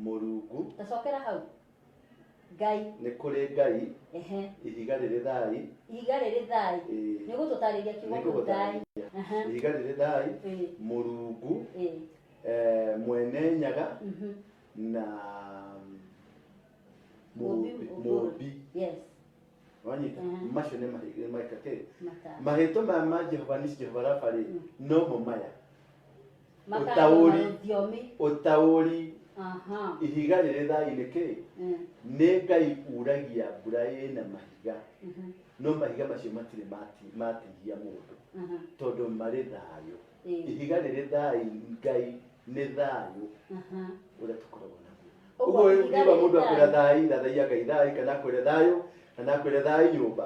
Mũrungu. Tacokera hau. Ngai. Nĩ kũrĩ Ngai. Ihiga rĩrĩ thai. Ihiga rĩrĩ thai. Nĩ gũtũtarĩria kiugo thai. Ihiga rĩrĩ thai. Mũrungu. Mwene nyaga. Na mũmbi. Yes. Wanyita macio nĩ maikake. Mahĩtwo maya ma Jehova nĩ Jehova Rafa-rĩ no maya. Ũtaũri. Ihiga rĩrĩ thai nĩ kĩ? Nĩ Ngai uragia mbura ĩna mahiga. No mahiga macio matirĩ matihia mũndũ. Tondũ marĩ thayũ. Ihiga rĩrĩ thai Ngai nĩ thayũ. Ũrĩa tũkoragwo naguo. Ũguo ngiuga mũndũ akwĩra thai, thathaia Ngai thai, kana akwĩre thayũ, kana akwĩre thai nyũmba.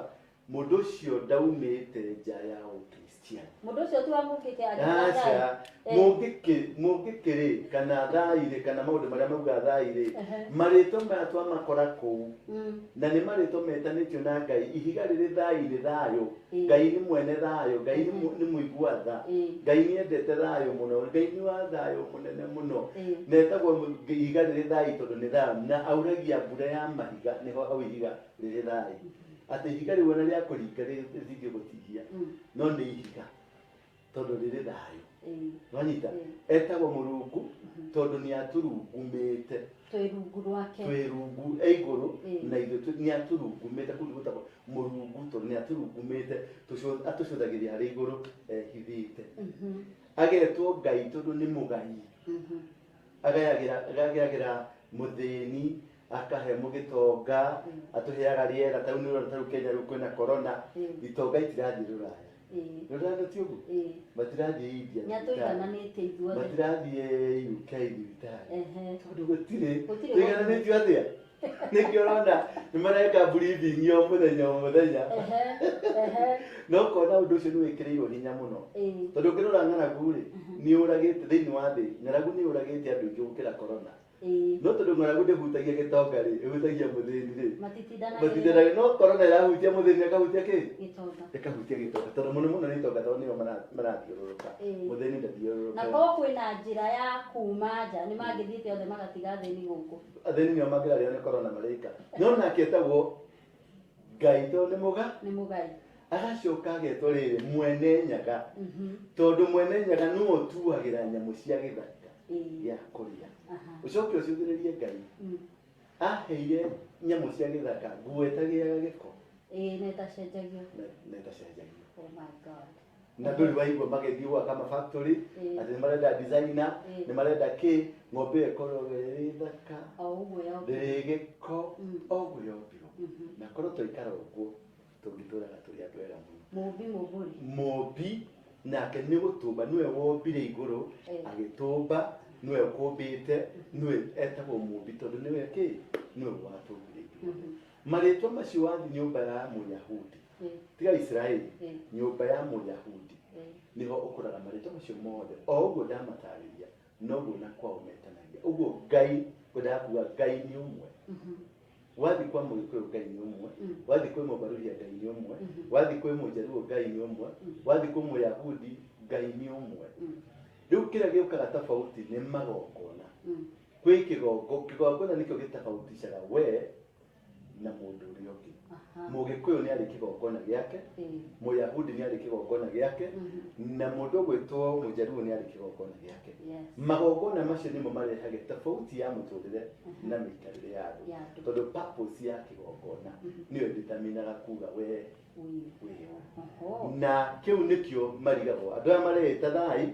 Mũndũ ũcio ndaumĩte nja ya ũkristiano. Mũndũ ũcio tu amũkĩte aca mũngĩkĩrĩ kana thai-rĩ kana maũndũ marĩa mauga thai-rĩ marĩtwa maya twamakora kũu na nĩ marĩtwa metanĩtio na Ngai. Ihiga rĩrĩ thai nĩ thayũ. Ngai nĩ mwene thayũ. Ngai nĩ mũigua tha. Ngai nĩ endete thayũ mũno. Ngai nĩ wa thayũ mũnene mũno. Na etagwo ihiga rĩrĩ thai tondũ nĩ thayũ na auragia mbura ya mahiga. Nĩho hau ihiga rĩrĩ thai. Atĩ ihiga rĩu ona rĩa kũringa rĩtingĩgũtihia no nĩ ihiga tondũ rĩrĩ thayũ. Wanyita etagwo Mũrungu tondũ nĩ atũrungumĩte. Twĩrungu igũrũ na ithuĩ nĩ atũrungumĩte. Kũu gũtagwo Mũrungu tondũ nĩ atũrungumĩte atũcũthagĩria harĩ igũrũ ehithĩte. Agetwo Ngai tondũ nĩ mũgai. Agayagĩra mũthĩni, akahe mũgĩtonga, atũheaga rĩera. Ta rĩu Kenya rĩu kwĩna corona, itonga itirathiĩ Rũraya. Rũraya ti ũguo? Matirathiĩ India thibitarĩ. Matirathiĩ UK thibitarĩ. Tondũ gũtirĩ. Tũigananĩtio atĩa? Nĩkĩo ũrona nĩ mareka briefing o mũthenya o mũthenya. No ũkona ũndũ ũcio nĩ wĩkĩrĩirwo hinya mũno. Tondũ ũngĩrora ng'aragu-rĩ nĩ ũragĩte thĩinĩ wa thĩ. Ng'aragu nĩ ũragĩte andũ aingĩ gũkĩra corona. No tondũ ng'aragu ndĩhutagia gĩtonga-rĩ, ĩhutagia mũthĩni-rĩ. Matitindanaga. No corona ĩrahutia mũthĩni ĩkahutia kĩ? Ĩkahutia gĩtonga. Tondũ mũno mũno nĩ itonga tondũ nĩo marathiũrũrũka. Mũthĩni ndathiũrũrũka. Na koguo kwĩna njĩra ya kuma nja nĩ mangĩthiĩte othe magatiga thĩni gũkũ. Athĩni nĩo mangĩrarĩo nĩ corona marĩka. No nake etagwo Ngai tondũ nĩ mũgai. Agacoka agetwo rĩrĩ mwene nyaga. Tondũ mwene nyaga nĩwe ũtuagĩra nyamũ cia gĩthaka gĩa kũrĩa. Ũcoke ũcũthĩrĩrie Ngai aheire nyamũ cia gĩthaka nguo ĩtagĩaga gĩko. Na ĩtacenjagio. Oh my God. Na ndũrĩ waigua magĩthiĩ gwaka mafactory atĩ nĩ marenda designer, nĩ marenda kĩ ng'ombe ĩyo ĩkorwo ĩrĩ thaka ndĩrĩ gĩko o ũguo yombirwo. Na korwo twaikara ũguo tũngĩtũũraga tũrĩ andũ ega mũno. Mũmbi nake nĩ gũtũmba nĩwe wombire igũrũ agĩtũmba nĩwe ũkũmbĩte nĩwe etagwo mũmbi tondũ nĩwe kĩ nĩwe watũmbire igũrũ. Marĩtwa macio wathiĩ nyũmba ya Mũyahudi tiga Israeli, nyũmba ya Mũyahudi niho ũkoraga marĩtwa macio mothe. O ũguo ndamatarĩria noguo na kwao metanagia. Ũguo Ngai ngwendaga kuuga Ngai nĩ ũmwe. Wathiĩ kwa Mũgĩkũyũ Ngai nĩ ũmwe, wathiĩ kwĩ Mũmbaruhia Ngai nĩ ũmwe, wathiĩ kwĩ Mũjaluo Ngai nĩ ũmwe, wathiĩ kwĩ Mũyahudi Ngai nĩ ũmwe. Rĩu kĩrĩa gĩũkaga tofauti nĩ magongona. Kwĩ kĩgongona nĩkĩo gĩtabautishaga we na mũndũ ũrĩa ũngĩ. Mũgĩkũyũ nĩ arĩ kĩgongona gĩake, Mũyahudi nĩ arĩ kĩgongona gĩake, na mũndũ ũgwĩtwo Mũjaluo nĩ arĩ kĩgongona gĩake. Magongona macio nĩmo marehaga tofauti ya mũtũrĩre na mĩikarĩre ya andũ. Tondũ purpose ya kĩgongona nĩyo ĩdeterminaga kuga we wĩho. Na kĩu nĩkĩo marigagwo. Andũ aya mareĩta thai,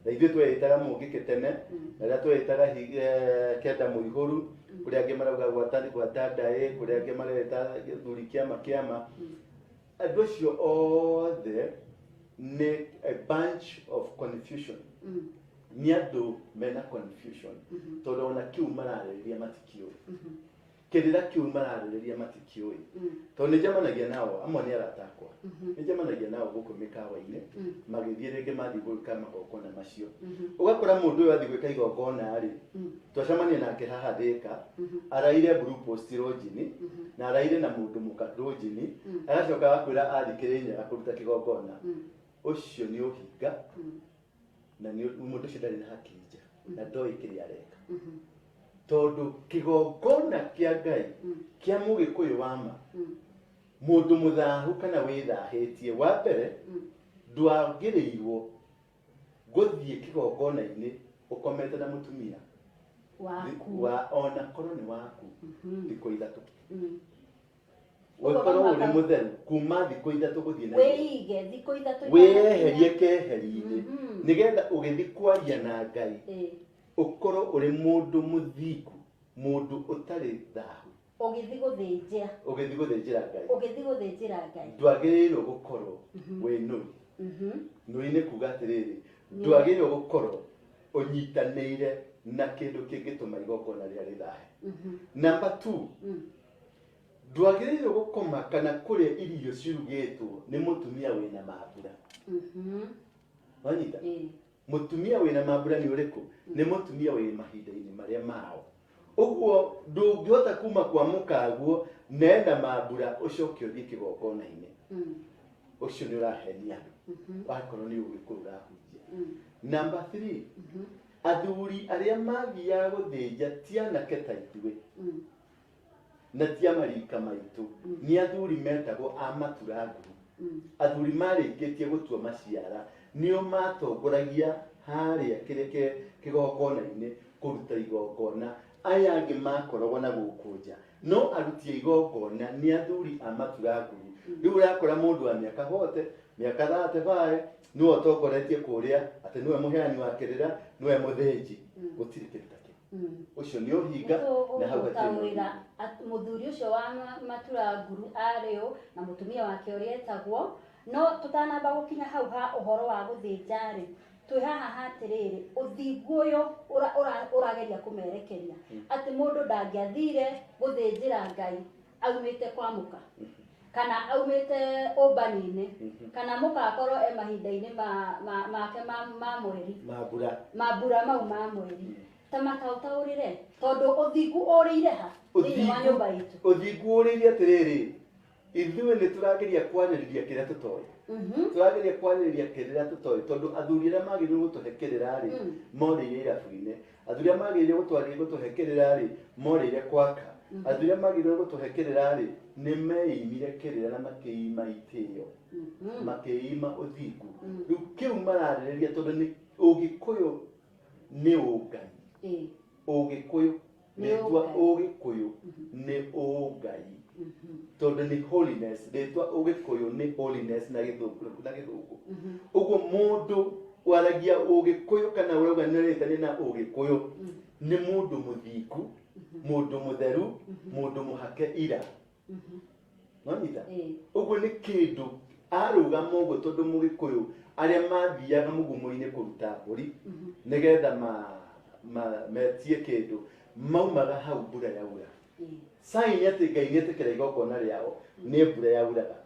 na ithuĩ tweĩtaga Mũngĩkĩ tene, na arĩa tweĩtaga Kenda Mũihũru, kũrĩa angĩ marauga gwata ndaĩ, kũrĩa angĩ mareta gĩthuri kĩama. Andũ acio othe nĩ a bunch of confusion. Nĩ andũ mena confusion tondũ ona kiu mararĩrĩria matikĩũĩ. Kĩrĩra kiu mararĩrĩria matikĩũĩ. Tondũ nĩ njamanagia nao, amwe nĩ arata akwa. Nĩ njamanagia nao gũkũ mĩkawa-inĩ magĩthiĩ rĩngĩ mathiĩ gwĩka magongona macio. Ũgakora mũndũ ũyũ athiĩ gwĩka igongona-rĩ, twacemania nake haha Thĩka, araire Blue Post Lodge-inĩ na araire na mũndũ mũka Lodge-inĩ, agacoka agakwĩra athiĩ Kĩrĩnyaga kũruta kĩgongona. Ũcio nĩ ũhinga na mũndũ ũcio ndarĩ na hakiri njega na ndoĩ kĩrĩa areka. tondu kigongona kia Ngai kia Mugikuyu wama mundu muthahu kana withahitie wa mbere ndwagiriirwo guthie kigongona-ini ukomete na mutumia waku wa ona korwo ni waku thikũ ithatu wekorwo uri mutheru kuma thikũ ithatu guthie na wĩige thikũ ithatu weherie keheri-ini nigetha ugithi kwaria na Ngai ukorwo uri mundu muthingu mundu utari thahu ugithi guthĩnjĩra Ngai ndwagĩrĩirwo gukorwo wi nũi nũi nĩ kuga atĩrĩrĩ ndwagĩrĩirwo gukorwo unyitanĩire na kĩndũ kĩngĩtũma igongona rĩrĩa rĩthahe. Number 2, ndwagĩrĩirwo gũkoma kana kũrĩa irio cirugĩtwo nĩ mũtumia wĩna mambura. Wanyita mũtumia wĩna mambura nĩ ũrĩkũ? Nĩ mũtumia wĩ mahinda-inĩ marĩa mao. Ũguo ndũngĩhota kuma kwa mũkaguo nenda mambura ũcoke ũthiĩ kĩgongona-inĩ. Ũcio nĩ ũrahenia andũ wakorwo nĩ Ũgĩkũyũ ũrahunjia. Number 3, athuri arĩa mathiaga gũthĩnja ti anake ta ithuĩ na ti amarika maitũ, nĩ athuri metagwo a maturanguru. Athuri marĩkĩtie gũtua maciara nĩo matongoragia harĩa kĩgongona-inĩ kũruta igongona. Aya angĩ makoragwo na gũkũ nja, no aruti igongona nĩ athuri a maturanguru. Rĩu ũrakora mũndũ wa mĩaka hote mĩaka 35 nĩwe ũtongoretie kũrĩa atĩ nĩwe mũheani wa kĩrĩra, nĩwe mũthĩnji. Gũtirĩ kĩndũ ta kĩu. Ũcio nĩ ũhinga na hau hatirĩ mũthuri ũcio wa maturanguru arĩ ũ na mũtumia wake ũrĩa etagwo. No tũtanamba gũkinya hau ha ũhoro wa gũthĩnja-rĩ, twĩ haha hatĩrĩrĩ, ũthingu ũyũ ũrageria kũmerekeria atĩ mũndũ ndangĩathire gũthĩnjĩra Ngai aumĩte kwa mũka kana aumĩte ũmbani-inĩ kana mũka akorwo e mahinda-inĩ make ma mweri mambura mau ma mweri. Ta mataũtaũrĩre tondũ ũthingu ũrĩire ha thĩinĩ wa nyũmba itũ. Ũthingu ũrĩire atĩrĩrĩ, ithuĩ nĩ tũrageria kwarĩrĩria kĩrĩa tũtoĩ. Tũrageria kwarĩrĩria kĩrĩa tũtoĩ tondũ athuri arĩa magĩrĩirwo gũtũhe kĩrĩra-rĩ morĩire irabu-inĩ. Athuri arĩa magĩrĩirwo gũtũhe kĩrĩra-rĩ morĩire kwaka. Athuri arĩa magĩrĩirwo gũtũhe kĩrĩra-rĩ nĩ meimire kĩrĩra na makĩima itĩo, makĩima ũthingu. Rĩu kĩu mararĩrĩria tondũ nĩ Ũgĩkũyũ nĩ ũngai. Ũgĩkũyũ rĩtwa Ũgĩkũyũ nĩ ũngai tondũ nĩ holiness. Rĩtwa Ũgĩkũyũ nĩ holiness na Gĩthũngũ. Ũguo mũndũ waragia Ũgĩkũyũ kana urauga nĩ ũrĩtanĩtie na Ũgĩkũyũ nĩ mũndũ mũthingu, mũndũ mũtheru, mũndũ mũhake ira. Wanyita? Ũguo nĩ kĩndũ arũgama ũguo tondũ Mũgĩkũyũ arĩa mathiaga mũgumo-inĩ kũruta mbũri nĩgetha metie kĩndũ maumaga hau mbura yaura. Sign atĩ Ngai nĩetĩkĩra igongona rĩao nĩ mbura yauraga.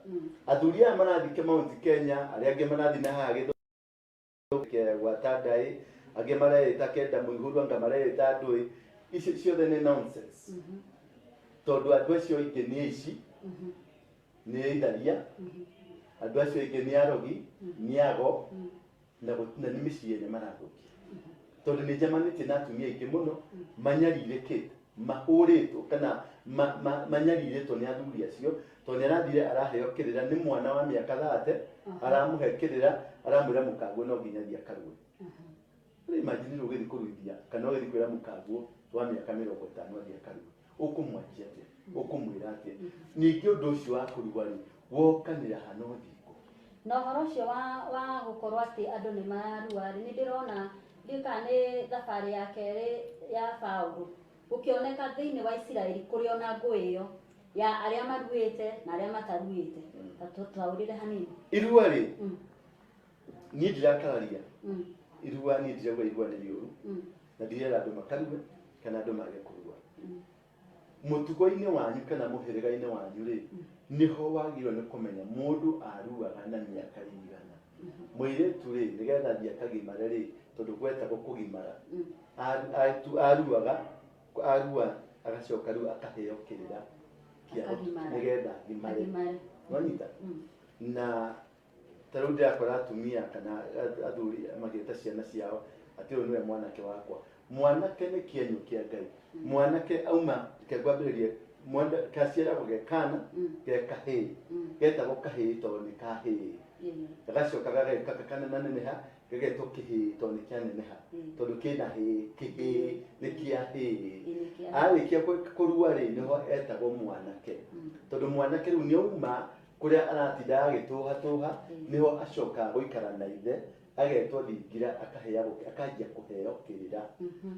Athuri aya marathiĩ Mount Kenya, arĩa angĩ marathiĩ na haha Gĩthũngũ gwa Tandai, angĩ mareta Kenda Mũihũru, anga mareta Ndũĩ. Icio ciothe nĩ nonsense tondũ andũ acio aingĩ nĩ aici, nĩ aitharia, andũ acio aingĩ nĩ arogi, nĩ ago na nĩ mĩciĩ yenye marathũkia. Tondũ nĩ njamanĩtie na atumia aingĩ mũno manyarirĩkĩte, mahũrĩtwo kana manyarirĩtwo nĩ athuri acio tondũ nĩ arathire araheo kĩrĩra nĩ mwana wa mĩaka 30, aramũhe kĩrĩra, aramwĩra mũkaguo no nginya athiĩ akarue. Imagine ũgĩthiĩ kũruithia kana ũgĩthiĩ kwĩra mũkaguo wa mĩaka 50 athiĩ akarue, ũkũmwanjia atĩa? Ũkũmwĩra atĩa? Ningĩ ũndũ ũcio wa kũrua-rĩ wokanĩra hana ũthingu. Na ũhoro ũcio wa gũkorwo atĩ andũ nĩ mararua-rĩ, nĩ ndĩrona kana nĩ thabarĩ ya kerĩ ya Paũlũ gũkĩoneka thĩinĩ wa Isiraeli kũrĩ ona ngũĩ ĩyo ya arĩa maruĩte na arĩa mataruĩte. Tũtaũrĩre hanini irua-rĩ, niĩ ndirakararia irua, niĩ ndirauga irua nĩ rĩũru na ndirera andũ makarue kana andũ mage kũrua. Mũtugo-inĩ wanyu kana mũhĩrĩga-inĩ wanyu-rĩ nĩho wagĩrĩirwo nĩ kũmenya mũndũ aruaga na mĩaka ĩigana. Mũirĩtu-rĩ nĩgetha athiĩ akagimare-rĩ tondũ gwetagwo kũgimara, arua agacoka rĩu akaheo kĩrĩra kĩa nĩgetha agimare. Wanyita? Na ta rĩu ndĩrakora atumia kana athuri magĩta ciana ciao atĩ ũyũ nĩwe mwanake wakwa, mwanake nĩ kĩenyũ kĩa Ngai. Mwanake auma kĩambĩrĩria mwenda kaciaragwo gekana gekahĩĩ getagwo kahĩĩ tondũ nĩ kahĩĩ gagacoka gakaneneha gegetwo kĩhĩĩ tondũ nĩ kĩaneneha tondũ kĩna hĩĩ kĩhĩĩ nĩ kĩa hĩĩ. Arĩkia kũrua rĩ nĩho etagwo mwanake tondũ mwanake rĩu nĩ auma kũrĩa aratinda agĩtũhatũha nĩho acokaga gũikara na ithe agetwo ndingira akajia kũheo kĩrĩra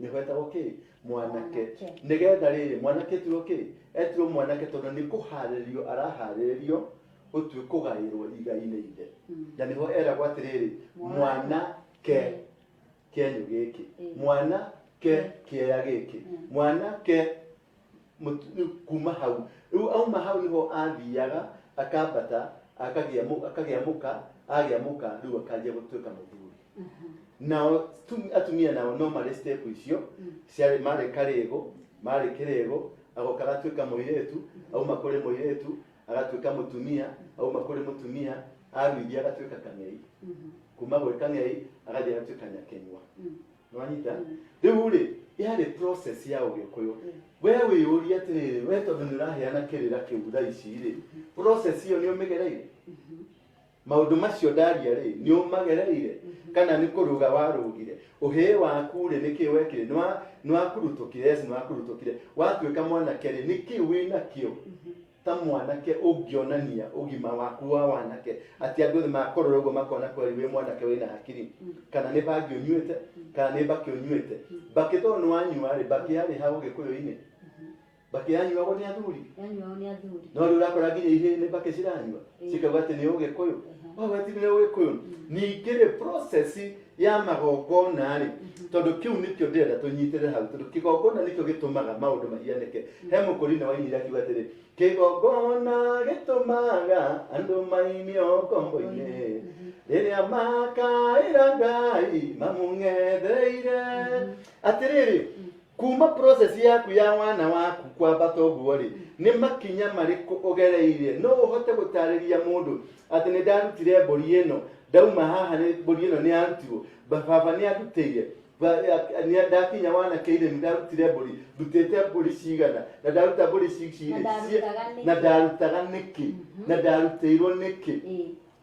nĩho etagwo kĩ mwanake. Nĩgetha rĩrĩ mwanake etirwo kĩ etirwo mwanake tondũ nĩ kũharĩrio araharĩrio gũtue kũgaĩrwo igai-inĩ ithe na nĩho eragwo atĩrĩrĩ mwanake kĩenyũ gĩkĩ mwanake kĩeya gĩkĩ mwanake kuma hau rĩu auma hau nĩho athiaga akambata akagĩamũka agĩamũka rĩu akanjia gũtuĩka mũthuri. Nao atumia nao no marĩ step icio ciarĩ marĩ karĩgũ marĩ kĩrĩgũ agoka agatuĩka mũirĩtu auma kũrĩ mũirĩtu agatuĩka mũtumia auma kũrĩ mũtumia aruithia agatuĩka kang'ei kuma gwĩ kang'ei agathiĩ agatuĩka nyakenyua. Nĩwanyita rĩu rĩ yarĩ process ya Ũgĩkũyũ. We wĩyũria atĩrĩrĩ we tondũ nĩ ũraheana kĩrĩra kĩu thaa ici rĩ process iyo nĩ ũmĩgereire? Maũndũ macio ndaria rĩ nĩ ũmagereire kana nĩ kũrũga warũgire? Ũhĩĩ waku rĩ nĩkĩ wekire? Nĩ wakurutũkire nĩ wakurutũkire watuĩka mwanake rĩ nĩkĩ wĩna kĩo ta mwanake ũngĩonania ũgima waku wa wanake atĩ andũ othe makorora ũguo makona kweri wĩ mwanake wĩna hakiri kana nĩ bangi ũnyuĩte kana nĩ mbakĩ ũnyuĩte? Mbakĩ tondũ nĩ wanyua rĩ mbakĩ yarĩ ha Ũgĩkũyũ-inĩ mbakĩ yanyuagwo nĩ athuri no rĩu ũrakora nginya ihĩĩ nĩ mbakĩ ciranyua cikauga atĩ nĩ Ũgĩkũyũ. Wagwetire Ũgĩkũyũ ningĩ rĩ process ya magongona rĩ tondũ kĩu nĩkĩo ndĩrenda tũnyitĩrĩre hau tondũ kĩgongona nĩkĩo gĩtũmaga maũndũ mahianĩke. He mũkũrinũ wainire akiuga atĩrĩ kĩgongona gĩtũmaga andũ mainio kombo-inĩ rĩrĩa makaĩra Ngai mamũng'ethereire. Atĩrĩrĩ kuma process yaku ya wana waku kwambata ũguo rĩ nĩ makinya marĩkũ ũgereire? No ũhote gũtarĩria mũndũ atĩ nĩ ndarutire mbũri ĩno ndauma haha nĩ mbũri ĩno nĩ yarutirwo baba nĩ arutĩire ndakinya wanake-inĩ nĩ ndarutire mbũri ndutĩte mbũri cigana na ndaruta mbũri na ndarutaga nĩkĩ na ndarutĩirwo nĩkĩ?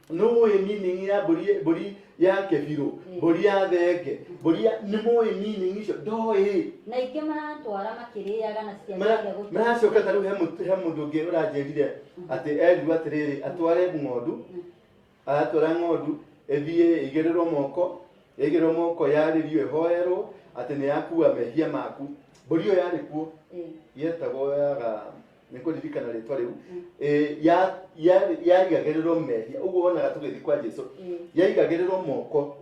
Nĩmũĩ meaning ya mbũri ya kĩbirũ mbũri ya thenge mbũri nĩ mũĩ meaning icio? Ndoĩ. Na ingĩ maratwara makĩrĩaga na maracoka ta rĩu he mũndũ ũngĩ ũranjĩrire atĩ erirwo atĩrĩrĩ atware ng'ondu atwara ng'ondu ĩthiĩ ĩigĩrĩrwo moko yarĩrio ĩhoerwo atĩ nĩ yakua mehia maku. Mbũri ĩyo yarĩ kuo yetagwo yaga nĩ kũririkana rĩtwa rĩu yaigagĩrĩrwo mehia ũguo wonaga tũgĩthiĩ kwa Jesũ yaigagĩrĩrwo moko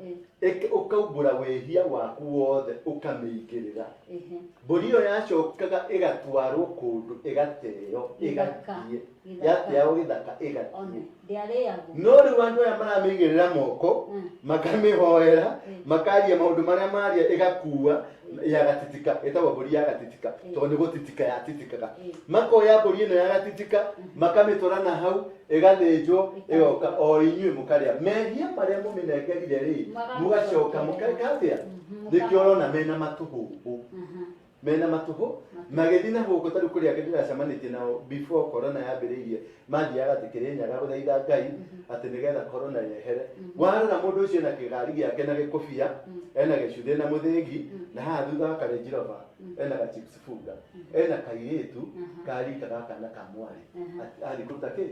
ũkaumbũra wĩhia waku wothe ũkamĩigĩrĩra. Mbũri ĩyo yacokaga ĩgatwarwo kũndũ ĩgateo ĩgathiĩ yateagwo gĩthaka ĩgathiĩ. No rĩu andũ aya maramĩigĩrĩra moko makamĩhoera makaria maũndũ marĩa maria ĩgakua yagatitika ĩtagwo mbũri yagatitika tondũ nĩ gũtitika yatitikaga. Makoya mbũri ĩno yagatitika makamĩtwara na hau ĩgathĩnjwo ĩgoka o inyuĩ mũkarĩa mehia marĩa mũmĩnengerire rĩ mũgacoka mũkareka atĩa? Nĩkĩo ũrona mena matũhũ magĩthiĩ na gũkũ tarĩu kũrĩa ndĩracemanĩtie nao before corona yambĩrĩirie mathiaga atĩ Kĩrĩnyaga gũthaitha Ngai atĩ nĩgetha corona yehere. Warora mũndũ ũcio na kĩgari gĩake na gĩkũbia ena gĩcuthĩ na mũthĩgi na haha thutha wa Range Rover ena chips funga ena kairĩtu karika gaka na kamwari athiĩ kũruta kĩ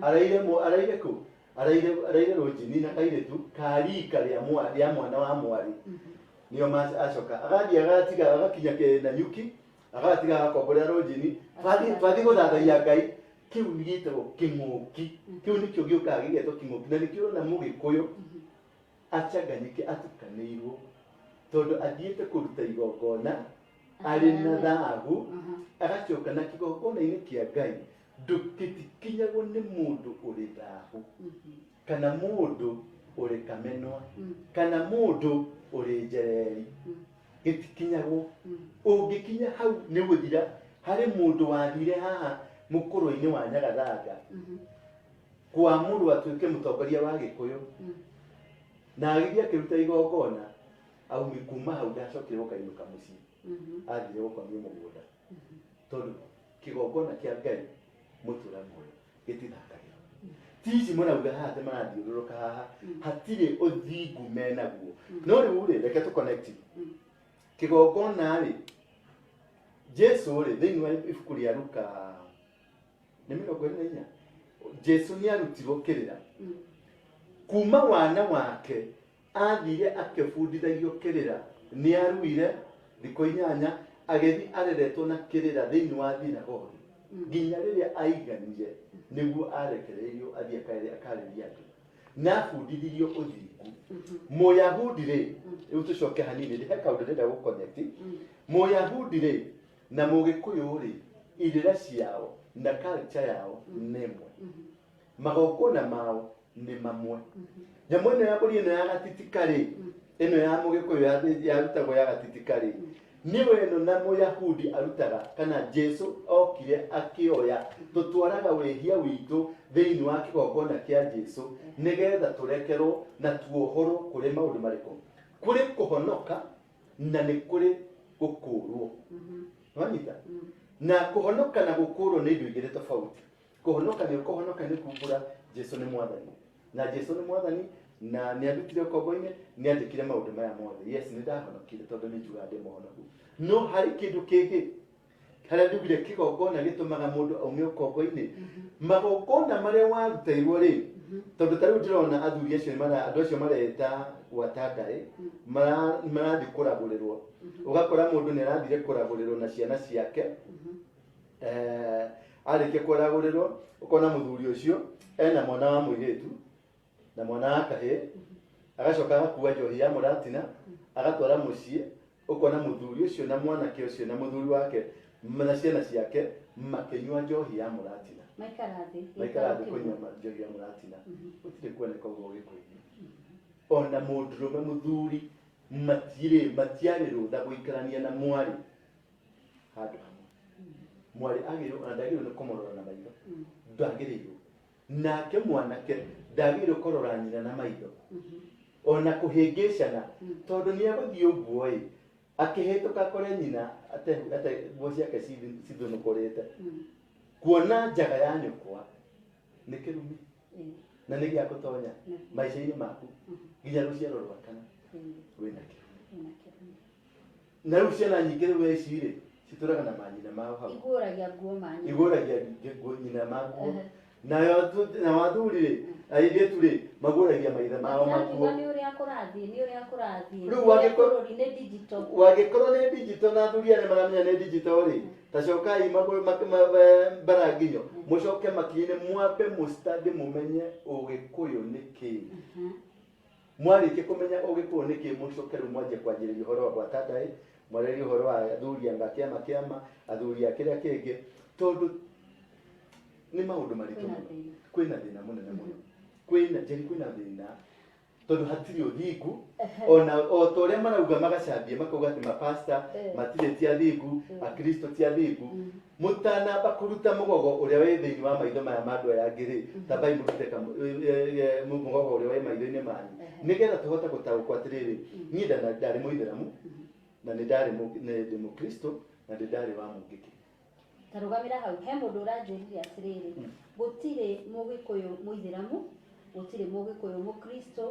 araire kũ araire rũnjini na kairĩtu karika rĩa mwana wa mwari. Nĩo acoka agathiĩ agatiga agakinya Nanyuki agatiga agakomborera rũnjini twathiĩ gũthathaiya Ngai. Kĩu nĩ gĩtagwo kĩng'ũki. Kĩu nĩkĩo gĩũkaga gĩgetwo kĩng'ũki na nĩkĩo ũrona Mũgĩkũyũ acanganyĩke atukanĩirwo tondũ athiĩte kũruta igongona arĩ na thahabu agacoka na kĩgongona-inĩ kĩa Ngai gĩtikinyagwo nĩ mũndũ ũrĩ thahabu kana mũndũ ũrĩ kamenwa kana mũndũ ũrĩ njereri gĩtikinyagwo. Ũngĩkinya hau nĩ gũthira harĩ mũndũ wathire haha mũkũrũ-inĩ wa Nyagathanga kwamũrwo atuĩke mũtongoria wa Gĩkũyũ na agĩthiĩ akĩruta igongona au mikuma hau ndacokire gũkainũka mũciĩ athire gũkomio mũgũnda tondũ kĩgongona kĩa Ngai mũtũra muoyo gĩtithakagĩrwo tici mũrauga haha te marathiũrũrũka haha hatirĩ ũthingu menaguo no rĩu rĩ reke tũconnect kĩgongona rĩ Jesu rĩ thĩinĩ wa ibuku rĩa Luka nĩ 24 Jesu nĩ arutirwo kĩrĩra kuma wana wake athire akĩbundithagio kĩrĩra nĩ aruire thikũ 8 agĩthi areretwo na kĩrĩra thĩinĩ wa thinagogi nginya rĩrĩa aiganire nĩguo arekereirio athiĩ akarĩria andũ na bundithirio ũthingu Mũyahudi rĩ rĩu tũcoke hanini he kaũndũ ndĩrenda gũconnect Mũyahudi rĩ na Mũgĩkũyũ rĩ irĩra ciao na culture yao nĩ ĩmwe magongona mao nĩ mamwe nyamũ ĩno ya mbũri ĩno ya gatitika rĩ ĩno ya Mũgĩkũyũ yarutagwo ya gatitika rĩ niwe ĩno na Mũyahudi arutaga kana Jesu okire akĩoya tũtwaraga wĩhia witũ thĩinĩ wa kĩgongona kĩa Jesu nĩgetha tũrekerwo na tuohorwo kũrĩ maũndũ marĩkũ kũrĩ kũhonoka na nĩ kũrĩ gũkũũrwo wanyita na kũhonoka na gũkũũrwo nĩ indo igĩrĩ tofauti kũhonoka nĩ kumbũra Jesu nĩ mwathani na Jesu nĩ mwathani na nĩ andutire ũkombo-inĩ nĩ andĩkire maũndũ maya mothe yes nĩ ndahonokire tondũ nĩ njugaga ndĩ mũhonoku no harĩ kĩndũ kĩngĩ harĩa ndugire kĩgongona gĩtũmaga mũndũ aume ũkombo-inĩ magongona marĩa warutairwo rĩ tondũ ta rĩu ndĩrona athuri acio andũ acio mareta gwatandai marathiĩ kũragũrĩrwo ũgakora mũndũ nĩ arathire kũragũrĩrwo na ciana ciake arĩkia kũragũrĩrwo ũkona mũthuri ũcio ena mwana wa mũirĩtu na mwana wa kahĩĩ agacoka agakua njohi ya mũratina agatwara mũciĩ ũkona mũthuri ũcio na mwanake ũcio na mũthuri wake na ciana ciake makĩnyua njohi ya mũratina maikara thĩ kũnyua njohi ya mũratina gũtirĩ kuoneka ũguo Gĩkũyũ-inĩ ona mũndũrũme mũthuri matiarĩ rũtha gũikarania na mwarĩ handũ hamwe mwarĩ ndagĩrĩirwo nĩ kũmũrora na maitho ndagĩrĩirwo nake mwanake ndagĩrĩirwo kũrora nyina na maitho ona kũhĩngĩcana tondũ nĩ agũthiĩ ũguo ĩ akĩhĩtũka kũrĩ nyina nguo ciake cithũnũkũrĩte kuona njaga ya nyũkwa nĩ kĩrumi na nĩ gĩa gũtonya maica-inĩ maku nginya rũciaro rwa kana wĩna kĩrumi na rĩu ciana nyingĩ rĩu ecirĩ citũraga na manyina mao hau igũragia nguo nyina maguo na wathuri rĩ airĩtu rĩ magũragia maithe mao maguo rĩu wagĩkorwo nĩ digital na athuri arĩa maramenya nĩ digital rĩ ta cokai mbaranginyo mũcoke makinya mwambe mũstadi mũmenye Ũgĩkũyũ nĩ kĩĩ mwarĩkia kũmenya Ũgĩkũyũ nĩ kĩĩ mũcoke rĩu mwanjie kwanjĩrĩria ũhoro wa gwatandai mwarĩrie ũhoro wa athuri anga kĩama athuri a kĩrĩa kĩngĩ tondũ nĩ maũndũ maritũ kwĩna thĩna mũnene mũno kwĩna thĩna tondũ hatirĩ ũthingu ona o ta ũrĩa marauga magacambia makauga atĩ mapasta matirĩ ti athingu akristo ti athingu mũtanamba kũruta mũgogo ũrĩa wĩ thĩinĩ wa maitho maya ma andũ aya angĩ rĩ tambai mũrute mũgogo ũrĩa wĩ maitho-inĩ manyu nĩgetha tũhote gũtaũkwo atĩrĩrĩ niĩ ndarĩ mũithĩramu na nĩ ndĩ mũkristo na nĩ ndarĩ wa mũngĩkĩ tarugamira hau he mũndũ ũranjĩrire atĩrĩrĩ gũtirĩ Mũgĩkũyũ mũithĩramu gũtirĩ Mũgĩkũyũ mũkristo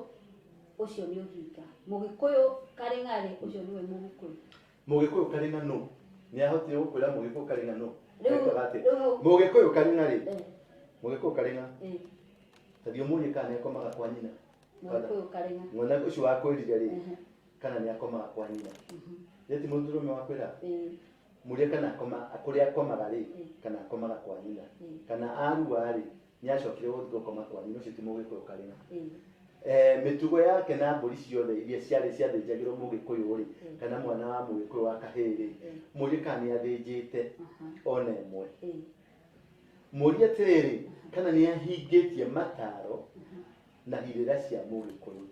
ũcio nĩ ũhinga Mũgĩkũyũ karĩng'arĩ ũcio nĩwe Mũgĩkũyũ karĩng'a no nĩ ahotire gũkwĩra Mũgĩkũyũ karĩng'a no Mũgĩkũyũ karĩng'arĩ Mũgĩkũyũ karĩng'a thathio mũriĩ kana nĩakomaga kwa nyina Mũgĩkũyũ karĩng'a mwana ũcio wakwĩrire rĩ kana nĩakomaga kwa nyina ti mũndũrũme wakwĩra mũrĩa kana kũrĩa akomaga rĩ kana akomaga kwa nyina kana arua rĩ nĩacokire gũthiĩ gũkoma kwa nyina ũcio ti Mũgĩkũyũ karĩng'a mĩtugo yake na mbũri ciothe iria ciarĩ ciathĩnjagĩrwo Mũgĩkũyũ rĩ kana mwana wa Mũgĩkũyũ wa kahĩĩ rĩ mũrĩa kana nĩathĩnjĩte ona ĩmwe mũrĩa atĩrĩrĩ kana nĩahingĩtie mataro na irĩra cia Mũgĩkũyũ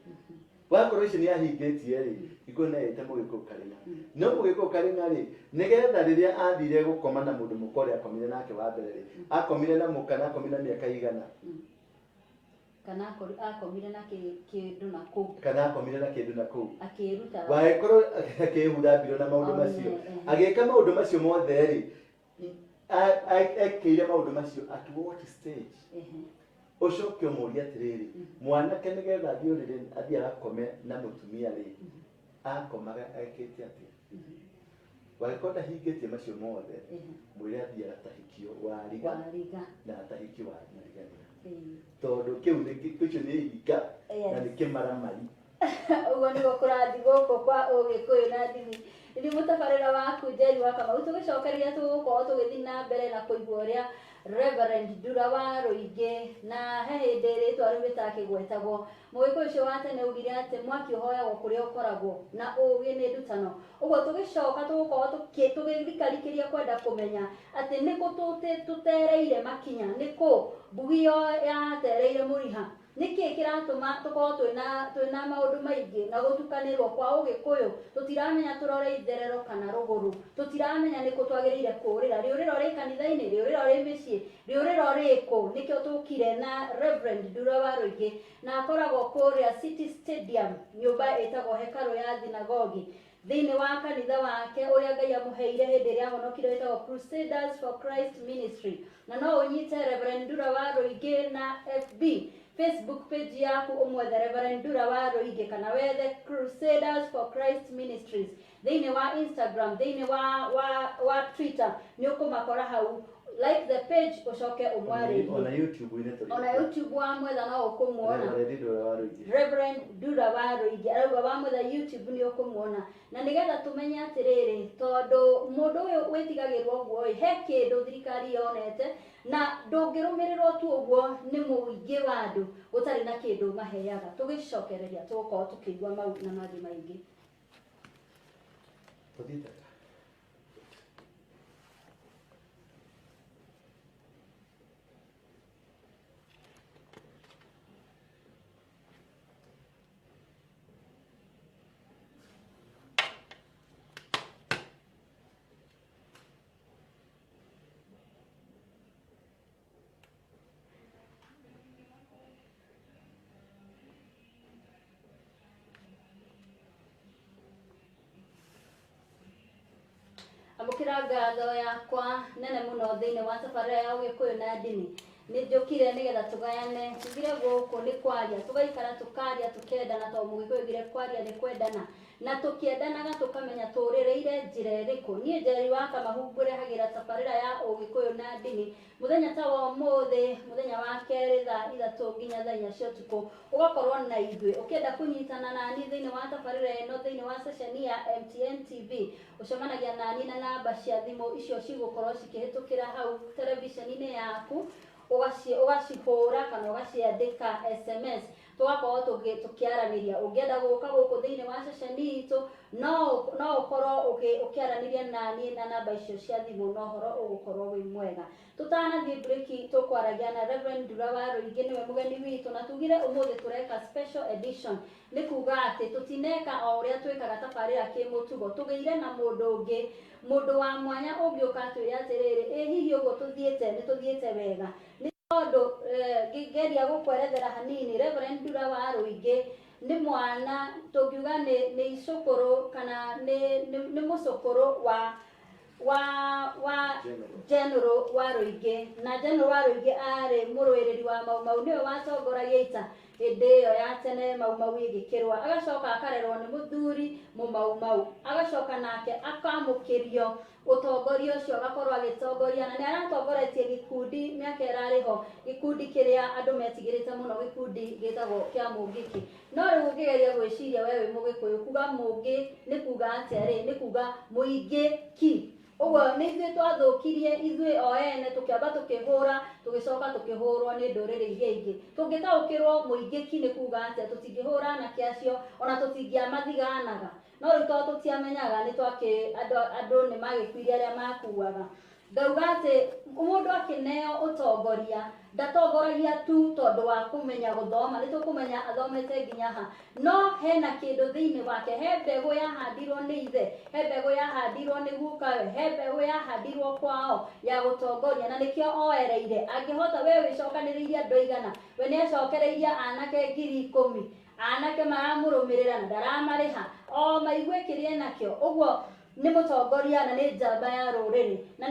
wakorwo ici nĩahingĩtie rĩ igona ĩte Mũgĩkũyũ karĩng'a no Mũgĩkũyũ karĩng'a rĩ nĩgetha rĩrĩa athire gũkoma na mũndũ mũkore akomire nake wa mbere rĩ akomire na mũka na akomire na mĩaka igana kana akomire na kindu na ku kana akomire na kindu na ku akiruta waikoro akihura mbiro na maundu macio ageka maundu macio mothe ri ekire maundu macio at what stage ucoke umuria atiriri mwanake nigetha thiurire athii arakome na mutumia ri akomaga ekite atia waikora hingitie macio mothe mwire athii aratahikio wariga na atahiki wa mariganira tondu kiu kicio ni hika na ni kimaramari ugo ni gukurathi goko kwa Ugikuyu na ndini ndi mutabarira waku Njeri wa Kamau tugicokeria tugukorwo tugithii na mbere na kuigua uria Reverend Ndura wa Ruigi na hindi ritwa riu ritakigwetagwo Mugikuyu ucio wa tene ugire ati mwaki uhoyagwo kuria ukoragwo na ugi ni ndutano uguo tugicoka tugukorwo tugithikarikiria kwenda kumenya ati niku tutereire makinya niku mbugio yatereire muriha niki kiratuma tukorwo twina maundu maingi na gutukanirwo kwa Ugikuyu tutiramenya turore itherero kana ruguru tutiramenya niku twagirire kurira riuriro ri kanitha-ini riuriro ri micii riuriro riku nikio tukire na Reverend Ndura wa Ruigi na akoragwo kuria City Stadium nyumba itagwo hekalu ya thinagogi thiini wa kanitha wake uria Ngai amuheire hindi ria honokire itagwo Crusaders for Christ Ministry na no unyite Reverend Ndura wa Ruigi na FB Facebook page yaku umwethe Reverend Ndura wa Ruigi kana wethe Crusaders for Christ Ministries thiini wa Instagram thiini wa Twitter ni ukumakora hau like the page ucoke umwari ona YouTube wa mwetha no ukumuona Reverend Ndura wa Ruigi arauga wa mwetha YouTube ni ukumuona na nigetha tumenye atiriri tondu mundu uyu witigagirwo guo he kindu thirikari yonete na ndungirumirirwo tu uguo ni muingi wa andu gutari na kindu maheaga tugicokereria tugukorwo tukigua mau na mathi maingi amukira ngatho yakwa nene muno thiini wa tabarira ya Ugikuyu na ndini ni njukire nigetha tugayane tugire guku ni kwaria tugaikara tukaria tukendana to Mugikuyu gire kwaria ni kwendana na tukiendanaga tukamenya turireire njira iriku nie Njeri wa Kamau ngurehagira tabarira ya Ugikuyu na ndini muthenya ta wa muthi muthenya wa keri thaa 3 nginya thaa 4 cia utuku ugakorwo na ithui ukienda kunyitana nani thiini wa tabarira ino thiini wa session ya MTN TV ucemanagia nani na namba cia thimu icio cigukorwo cikihitukira hau televisheni-ini yaku ugacihura kana ugaciandika SMS tugakorwo tukiaraniria ungienda guka guku thiini wa session itu no ukorwo ukiaraniria nani na namba icio cia thimu no horo ugukorwo wi mwega tutanathie break tukwaragia na Reverend Ndura wa Ruigi niwe mugeni witu na tugire umuthi tureka special edition ni kuga ati tutineka o uria twikaga tabarira kimutugo tugeire na mundu wa mwanya ungiuka twire atiriri hihi uguo tuthiete wega ni tondu ngeria gukwerethera hanini Reverend Ndura wa Ruigi ni mwana tugiuga ni icukuru kana ni mucukuru wa General wa Ruigi na General wa Ruigi ari murwiriri wa Mau niwe watongoragia ita hindi iyo ya tene Mau igikirwa agacoka akarerwo ni muthuri Mau agacoka nake akamukirio utongoria ucio agakorwo agitongoria na ni aratongoretie gikundi miaka irariho gikundi kiria andu metigirite muno gikundi gitagwo kia Mungiki no riu ngigeria gwiciria wewe Mugikuyu kuga Mungi ni kuga atiri ni kuga muingiki uguo ni ithuĩ twathukirie ithuĩ o ene tukiamba tukihura tugicoka tukihurwo ni nduriri iria ingi tungitaukirwo muingiki ni kuga atia tutingihura na kiacio ona tutingiamathiganaga no riu tutiamenyaga ni twaki andu ni magikwiria aria makuaga Ndaugate umundu akineo utongoria ndatongoragia tu tondu wa kumenya guthoma nitukumenya athomete nginya ha no hena kindu thiini wake he mbegu yahandirwo ni ithe he mbegu yahandirwo ni gukawe he mbegu yahandirwo kwao ya gutongoria na nikio oereire angihota we wicokaniriria andu igana we ni acokereiria anake 10,000 anake maramurumirira na ndaramariha o maigue kirie nakio uguo ni mutongoria na ni njamba ya ruriri na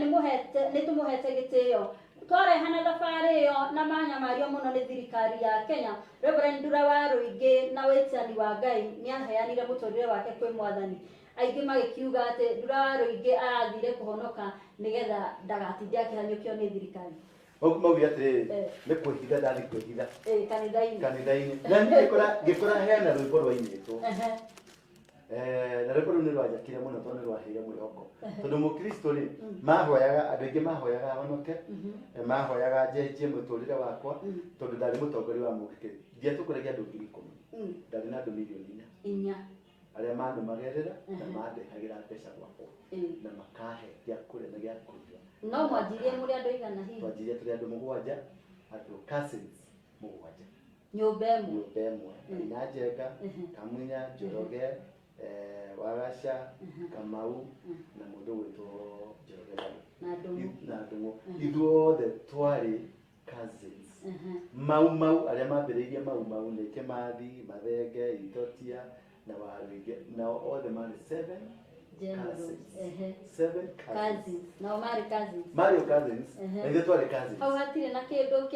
ni tumuhete gitio twarehana thabarĩ ĩyo na manyamario mũno nĩ thirikari ya Kenya. Reverend Ndura wa Rũingĩ na wĩtani wa Ngai nĩ aheanire mũtũrĩre wake kwĩ Mwathani. Aingĩ magĩkiuga atĩ Ndura wa Rũingĩ arathire kũhonoka nĩgetha ndagatinde akĩhanyũkio nĩ thirikari. Maugire atĩrĩrĩ nĩ kwĩhitha ndathi kwĩhitha kanitha-inĩ na niĩ ngĩkora heana rwĩmbo rwainĩtwo na rwĩmbo rũu nĩ rwanjakire mũno tondũ nĩ rwaheire mwĩhoko tondũ mũkristo rĩ mahoyaga andũ aingĩ mahoyaga ahonoke mahoyaga njenjie mũtũrĩre wakwa tondũ ndarĩ mũtongoria wa mũgĩkĩ ndiatũkũragia andũ 10,000 ndarĩ na andũ milioni 4 arĩa manũmagĩrĩra na mandĩhagĩra mbeca gwakwa na makahe gĩa kũrĩa na gĩa kũnyua. No mwanjirie mũrĩ andũ igana hihi? Twanjirie tũrĩ andũ 7 andũ cousins 7 nyũmba ĩmwe na Njenga Kamunya Njoroge Wagaca Kamau na mũndũ wĩtwo Njoroge na Ndung'u ithuothe twarĩ cousins. Mau arĩa mambĩrĩirie mau nĩ Kĩmathi Mathenge Itotia na Warũingĩ na othe marĩ 7 cousins. No marĩ cousins. Mario cousins. Na ithuĩ twarĩ cousins. Hau hatirĩ na kĩndũ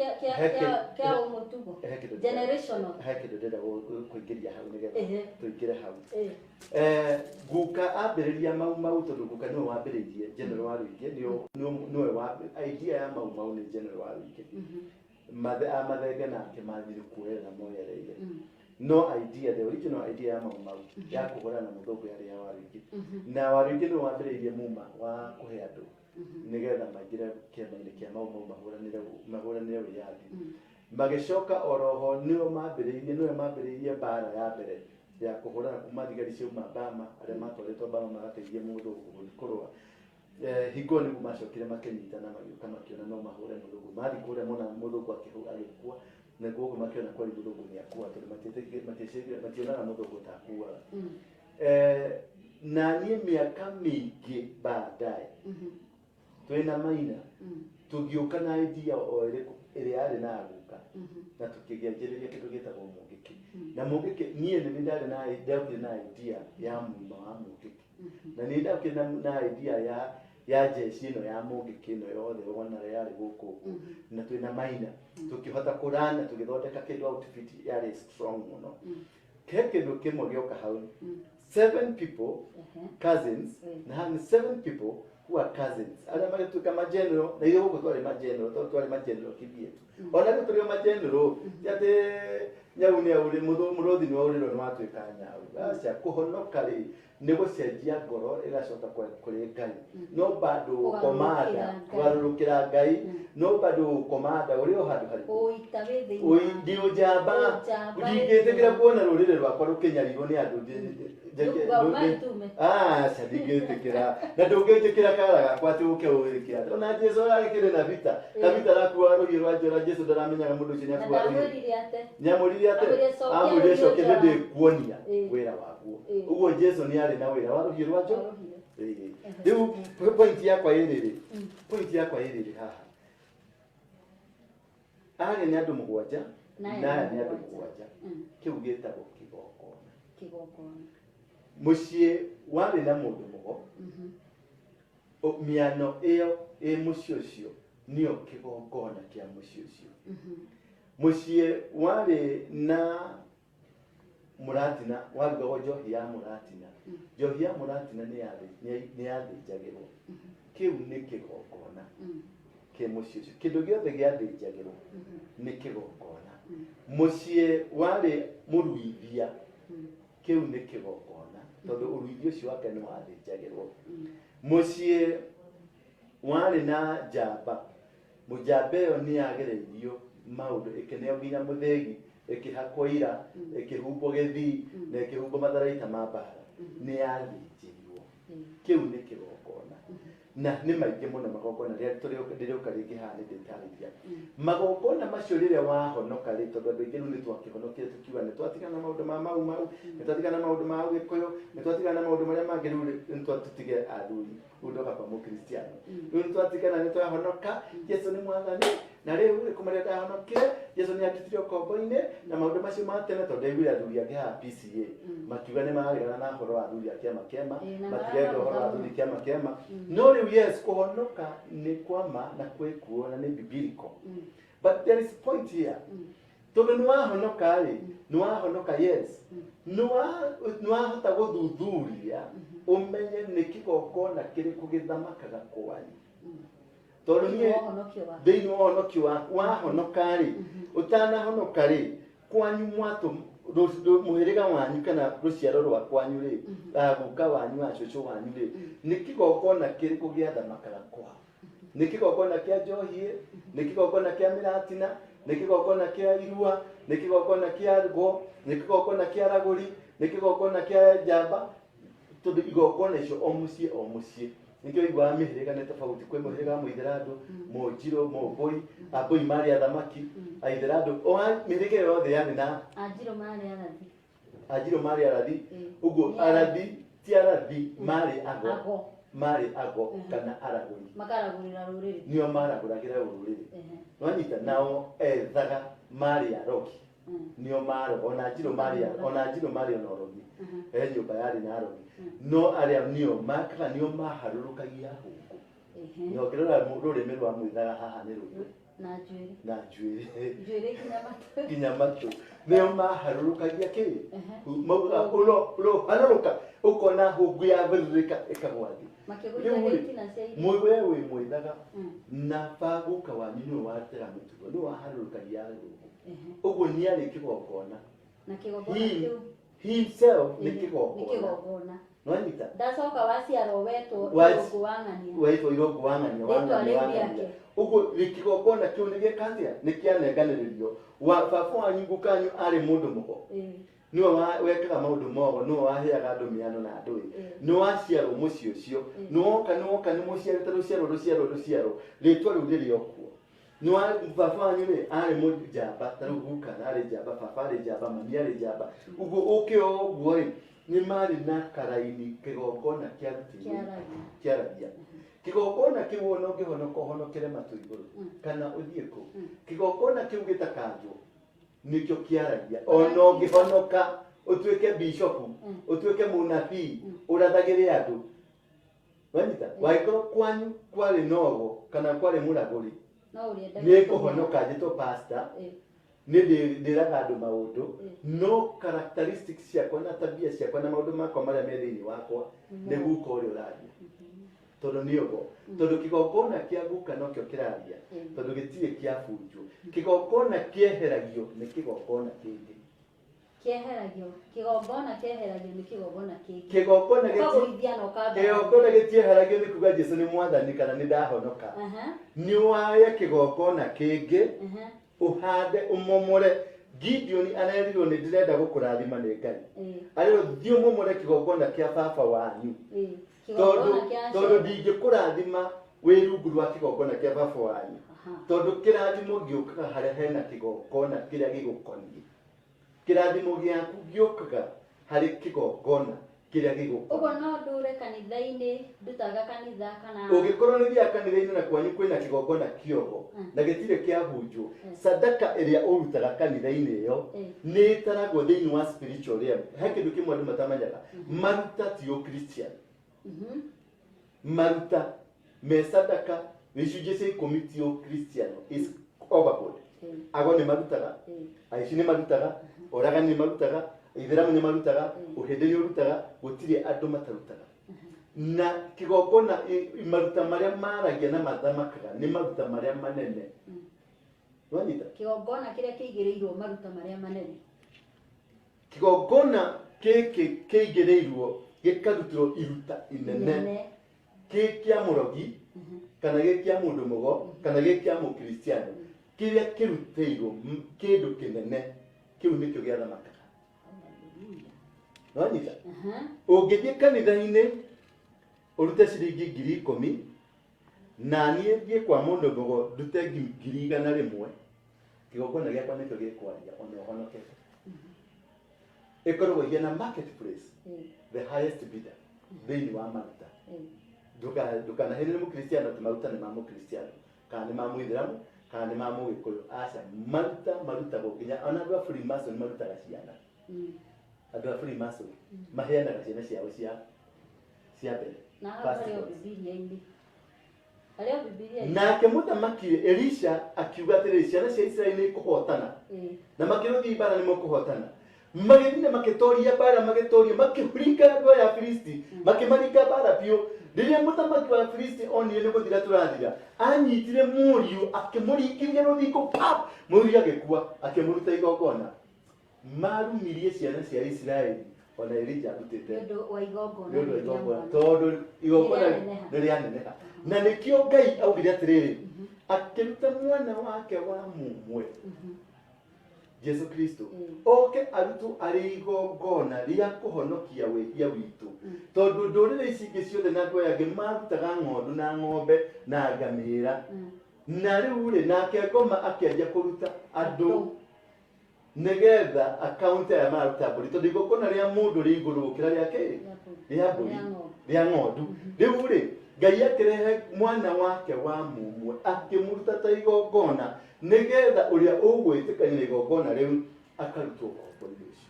kĩa ũmũtugo. Generational. He kĩndũ ndĩrenda kũingĩria hau nĩgetha tũingĩre hau. Guka ambĩrĩria mau tondũ Guka nĩwe wambĩrĩirie General wa Rũingĩ nĩwe wa idea ya mau nĩ General wa Rũingĩ. Mathenge na Kĩmathi kuoyera moyereire. No idea, the original idea ya mau ya kũhũrana na mũthũngũ yarĩ ya Warũingĩ. Na Warũingĩ nĩwe wambĩrĩirie muma wa kũhe andũ nĩgetha maingĩre kĩama-inĩ kĩa mau mahũranĩre wĩyathi. Magĩcoka oroho nĩwe mambĩrĩirie mbara ya mbere ya kũhũrana kuma thigari ciauma Bama arĩa matwarĩtwo Bama magateithia mũthũngũ kũrũa. Hingo nĩguo macokire makĩnyitana magĩũka makĩona no mahũre mũthũngũ. Mathiĩ kũrĩa mona mũthũngũ agĩkua na guo makiona kwa mũthũngũ nĩ akua tondũ mationaga mũthũngũ ta akuaga. Na niĩ mĩaka mĩingĩ baadaye twĩna Maina tũgĩũka na idea o ĩrĩkũ ĩrĩa yarĩ na Guka na tũkĩgĩanjĩrĩria kĩndũ gĩtagwo Mũngĩkĩ. Na Mũngĩkĩ niĩ nĩ ndaarĩ na idea ya muma wa Mũngĩkĩ na nĩ ndaarĩ na idea ya jeshi ĩno ya Mũngĩkĩ ĩno yothe wona yarĩ gũkũ na twĩna Maina tukihota kũrana tugĩthondeka kĩndũ outfit yarĩ strong mũno. Kĩndũ kĩmwe gĩoka hau 7 people cousins na having 7 people who are cousins arĩa magĩtuĩka ma general na ithuĩ gũkũ twarĩ ma general tondũ twarĩ ma general kĩbietu ona nĩ tũrĩ ma general atĩ nyau nĩ aurĩ mũrũthi nĩ waurĩrwo nĩ watuĩka nyau. Aca kũhonoka rĩ nĩ gũcenjia ngoro ĩgacoka kũrĩ Ngai no bado komanda kwarũrũkĩra Ngai no bado komanda ũrĩ o handũ harĩ ndio njamba ndingĩtĩkĩra kuona rũrĩrĩ rwakwa rũkĩnyarirwo nĩ andũ ndingĩtĩkĩra na ndũngĩtĩkĩra kara gakwa atĩ ũke ũgĩkĩra ona Jesũ aragĩkĩrĩ na vita kavita rakua rũhiũ rwa njora Jesũ ndaramenyaga mũndũ ũcio nĩamũrire atĩ amwĩrire coke ndĩkuonia wĩra waguo. Ũguo Jesũ nĩ arĩ na wĩra wa rũhiũ rwa njora. Rĩu point yakwa ĩrĩ haha arĩ nĩ andũ 7 na nĩ andũ 7 kĩu gĩtagwo kĩgongona. Mũciĩ warĩ na mũndũ mũgo mĩano ĩyo mũciĩ ũcio nĩyo kĩgongona kĩa mũciĩ ũcio. Mũciĩ warĩ na mũratina warugagwo njohi ya mũratina. Njohi ya mũratina nĩ yathĩnjagĩrwo. Kĩu nĩ kĩgongona kĩ mũciĩ ũcio. Kĩndũ gĩothe gĩathĩnjagĩrwo nĩ kĩgongona. Mũciĩ warĩ mũruithia kĩu nĩ kĩgongona tondũ ũruithia ũcio wake nĩ wathĩnjagĩrwo. Mũciĩ warĩ na njamba. Mũjamba ĩyo nĩ yagereirio maũndũ ĩkĩneo nginya mũthĩgi ĩkĩhakwo ira ĩkĩhumbwo gĩthii na ĩkĩhumbwo matharaita ma mbara nĩ yathĩnjĩirwo. Kĩu nĩ kĩgongona. na nĩ maingĩ mũno magongona rĩrĩa tũrĩũka rĩngĩ haha nĩ ndĩtarĩria magongona macio rĩrĩa wahonoka rĩ tondũ andũ aingĩ rĩu nĩ twakĩhonokire tũkiuga nĩ twatigana na maũndũ ma mau nĩ twatigana na maũndũ ma Ũgĩkũyũ nĩ twatigana na maũndũ marĩa mangĩ rĩu nĩ twatũtige athuri ndoka kwa Mũkristiano rĩu nĩ twatigana nĩ twahonoka Jesũ nĩ mwathani na rĩu nĩ kũmarĩa ndahonokire Jesũ nĩ akĩtire ũkombo-inĩ na maũndũ macio ma tene tondũ ndaiguire athuri angĩ haha PCA makiuga nĩ mararegana na ũhoro wa athuri a kĩama kĩama matirenda ũhoro wa athuri kĩama kĩama no rĩu yes kũhonoka nĩ kwama na kwĩkuo na nĩ biblical but there is a point here tondũ nĩ wahonoka rĩ nĩ wahonoka yes nĩ wahota gũthuthuria umenye nĩ kĩgongona kĩrĩkũ gĩthamakaga kwanyu tondũ niĩ thĩinĩ wa ũhonokio waku wahonoka rĩ ũtanahonoka rĩ kwanyu mwatũ mũhĩrĩga wanyu kana rũciaro rwa kwanyu rĩ guka wanyu acũcũ wanyu rĩ nĩ kĩgongona kĩrĩkũ gĩathamakaga kwao nĩ kĩgongona kĩa njohi nĩ kĩgongona kĩa mĩratina nĩ kĩgongona kĩa irua nĩ kĩgongona kĩa ngo nĩ kĩgongona kĩa ragũri nĩ kĩgongona kĩa njamba tondũ igongona icio o mũciĩ nĩkĩo igwaga mĩhĩrĩga nĩ tofauti kwĩ mũhĩrĩga wa Mũithĩrandũ Mũnjirũ Mũmbũi Ambũi marĩ athamaki Aithĩrandũ o mĩhĩrĩga yothe yarĩ na Anjirũ marĩ arathi ũguo arathi ti arathi marĩ ago kana aragũri makaragũrĩra rũrĩrĩ nĩo maragũragĩra rũrĩrĩ nwanyita nao ethaga marĩ arogi nĩo maro ona Anjirũ marĩ ona orogi nyũmba yarĩ na arogi no arĩa nĩo makaga nĩo maharũrũkagia hũngũ nyongerera rũrĩmĩ rwa Mũithaga haha nĩ rũrũ na njuĩrĩ kinya matũ nĩo maharũrũkagia kĩ mauga ũharũrũka ũkona hũngũ ya thĩrĩrĩka ĩkagwa thĩ we wĩ Mũithaga na bagũka wanyu nĩwe watera mũtugo nĩwe waharũrũkagia hũngũ ũguo nĩ arĩ kĩgongona himself nĩ kĩgongona nwanyita ndacoka waciarwo wetwo Irũngũ wang'ania ũguo kĩgongona kĩu nĩ gĩkatĩa nĩ kĩanenganĩrĩrio baba wanyu gukanyu arĩ mũndũ mũgo nĩwe wekaga maũndũ mogo nĩwe waheaga andũ mĩano na ndũĩ nĩ waciarwo mũciĩ ũcio nĩwoka nĩ mũciarĩte rũciaro rĩtwa rĩu rĩrĩ okuo baba wanyu rĩ arĩ mũjamba ta rĩu guka arĩ njamba baba arĩ njamba mami arĩ njamba ũguo ũkĩo ũguo rĩ nĩ marĩ na karaini kĩgongona kĩaragia kĩgongona kĩu ona ũngĩhonoka ũhonokere matũ igũrũ kana ũthiĩ kũ kĩgongona kĩu gĩtakanjwo nĩkĩo kĩaragia ona ũngĩhonoka ũtuĩke bishopu ũtuĩke mũnabii ũrathagĩre andũ wanyita wagĩkorwo kwanyu kwarĩ nogo kana kwarĩ mũragũri nĩ kũhonoka njĩtwo pastor nĩ ndĩraga andũ maũndũ no characteristics ciakwa na tabia ciakwa na maũndũ makwa marĩa me thĩinĩ wakwa nĩ guka ũrĩa ũraria tondũ nĩ ũgo tondũ kĩgongona kĩa guka nokĩo kĩraria tondũ gĩtirĩ kĩabunjwo kĩgongona kĩeheragio nĩ kĩgongona kĩngĩ kĩgongona kĩeheragio nĩ kĩgongona kĩngĩ kĩgongona gĩtieheragio nĩ kuga Jesũ nĩ mwathani kana nĩ ndahonoka nĩ waye kĩgongona kĩngĩ uhande umomore Gideon anerirwo nĩ ndĩrenda gũkũrathima nĩ Ngai arĩo thiĩ ũmomore kĩgongona kĩa baba wanyu tondũ ndingĩkũrathima wĩ rungu rwa kĩgongona kĩa baba wanyu tondũ kĩrathimo gĩũkaga harĩa hena kĩgongona kĩrĩa gĩgũkoniĩ kĩrathimo gĩaku gĩũkaga harĩ kĩgongona kĩrĩa gĩgũkoniĩ ũguo no ndũre kanitha-inĩ ndutaga kanitha kana ũngĩkorwo nĩ thia kanitha-inĩ na kwanyu kwĩna kĩgongona kĩoho na gĩtirĩ kĩabunjwo sadaka ĩrĩa ũrutaga kanitha-inĩ ĩyo nĩ ĩtaragwo thĩinĩ wa spiritual realm he kĩndũ kĩmwe andũ matamanyaga maruta ti ũkristian maruta me sadaka gĩcunjĩ cia 10 ti ũkristiano is overboard ago nĩ marutaga aici nĩ marutaga oragani nĩ marutaga Ithĩramu nĩ marutaga ũhĩndĩ nĩ ũrutaga gũtirĩ andũ matarutaga na kĩgongona maruta marĩa maragia na mathamakaga nĩ maruta marĩa manene wanyita kĩgongona kĩrĩa kĩigĩrĩirwo maruta marĩa manene kĩgongona kĩkĩ kĩigĩrĩirwo gĩkarutĩrwo iruta inene kĩa mũrogi kana gĩkĩa mũndũ mũgo kana gĩkĩa mũkristiano kĩrĩa kĩrutĩirwo kĩndũ kĩnene kĩu nĩkĩo gĩathamakaga wanyita ũngĩthiĩ kanitha-inĩ ũrute ciringi 10,000 na niĩ thiĩ kwa mũndũ mbogo ndute ngiri igana rĩmwe kĩgongona gĩakwa nĩkĩo gĩkwaria ona ũhonokete. Ĩkoragwo na marketplace the highest bidder thĩinĩ wa maruta. Ndũkanaheane mũkristiano atĩ maruta nĩ ma mũkristiano kana nĩ ma mũithĩramu kana nĩ ma mũgĩkũyũ. Aca, maruta marutagwo nginya ona andũ a Freemason marutaga ciana. Andũ a Freemason maheanaga ciana ciao cia mbere. Nake mũthamaki Elisha akiuga atĩrĩrĩ, ciana cia Isiraeli nĩ ikũhotana na makĩrũthi mbara nĩ mũkũhotana. Magĩthiĩ makĩtoria mbara, magĩtoria makĩhuringa andũ aya a Filisti, makĩmaringa mbara biũ. Rĩrĩa mũthamaki wa Filisti onire nĩ gũthira tũrathira, anyitire mũriũ akĩmũringithia rũthingo pap, mũriũ agĩkua, akĩmũruta igongona. Marumirie ciana cia Isiraeli ona Elija arutĩte nĩũndũ wa igongona, tondũ igongona nĩ rĩaneneha. Na nĩkĩo Ngai augire atĩrĩrĩ, akĩruta mwana wake wa mũmwe Jesu Kristo oke arutwo arĩ igongona rĩa kũhonokia wĩhia witũ. Tondũ ndũrĩrĩ ici ingĩ ciothe na andũ aya angĩ marutaga ng'ondu na ng'ombe na ngamĩra, na rĩu rĩ nake ngoma akĩanjia kũruta andũ nĩgetha akaunti aya mararuta mbũri, tondũ igongona rĩa mũndũ rĩ igũrũ gũkĩra rĩa kĩrĩ rĩa mbũri rĩa ng'ondu. Rĩu rĩ Ngai akĩrehe mwana wake wa mũmwe akĩmũruta ta igongona nĩgetha ũrĩa ũgwĩtĩkania na igongona rĩu akarutwo ũkombo-inĩ ũcio.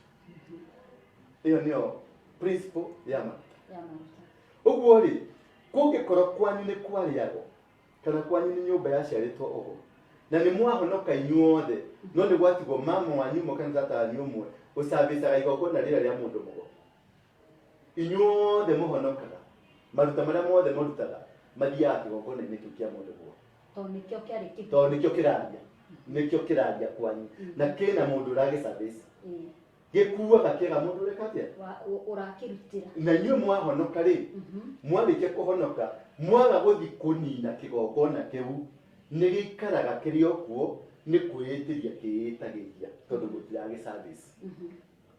Ĩyo nĩyo principle ya maruta. Ũguo rĩ, kũngĩkorwo kwanyu nĩ kwarĩagwo kana kwanyu nĩ nyũmba yaciarĩtwo ũguo na nĩ mwahonoka inyuothe, no nĩ gwatigwo mama wanyu ũmwe kana tata wanyu ũmwe ũcambĩcaga igongona rĩrĩa rĩa mũndũ mũgo, inyuothe mũhonokaga, maruta marĩa mothe mũrutaga mathiaga kĩgongona-inĩ kĩu kĩa mũndũ mũgo. Tondũ nĩkĩo kĩraria kwanyu na kĩna mũndũ ũragĩcambĩca gĩkuaga kĩega mũndũ ũreka atĩa ũrakĩrutĩra. Na inyuĩ mwahonoka rĩ, mwarĩkia kũhonoka mwaga gũthiĩ kũnina kĩgongona kĩu, nĩ gĩikaraga kĩrĩ o kuo, nĩ kwĩĩtĩria kĩĩtagĩria tondũ gũtiragĩcambĩca.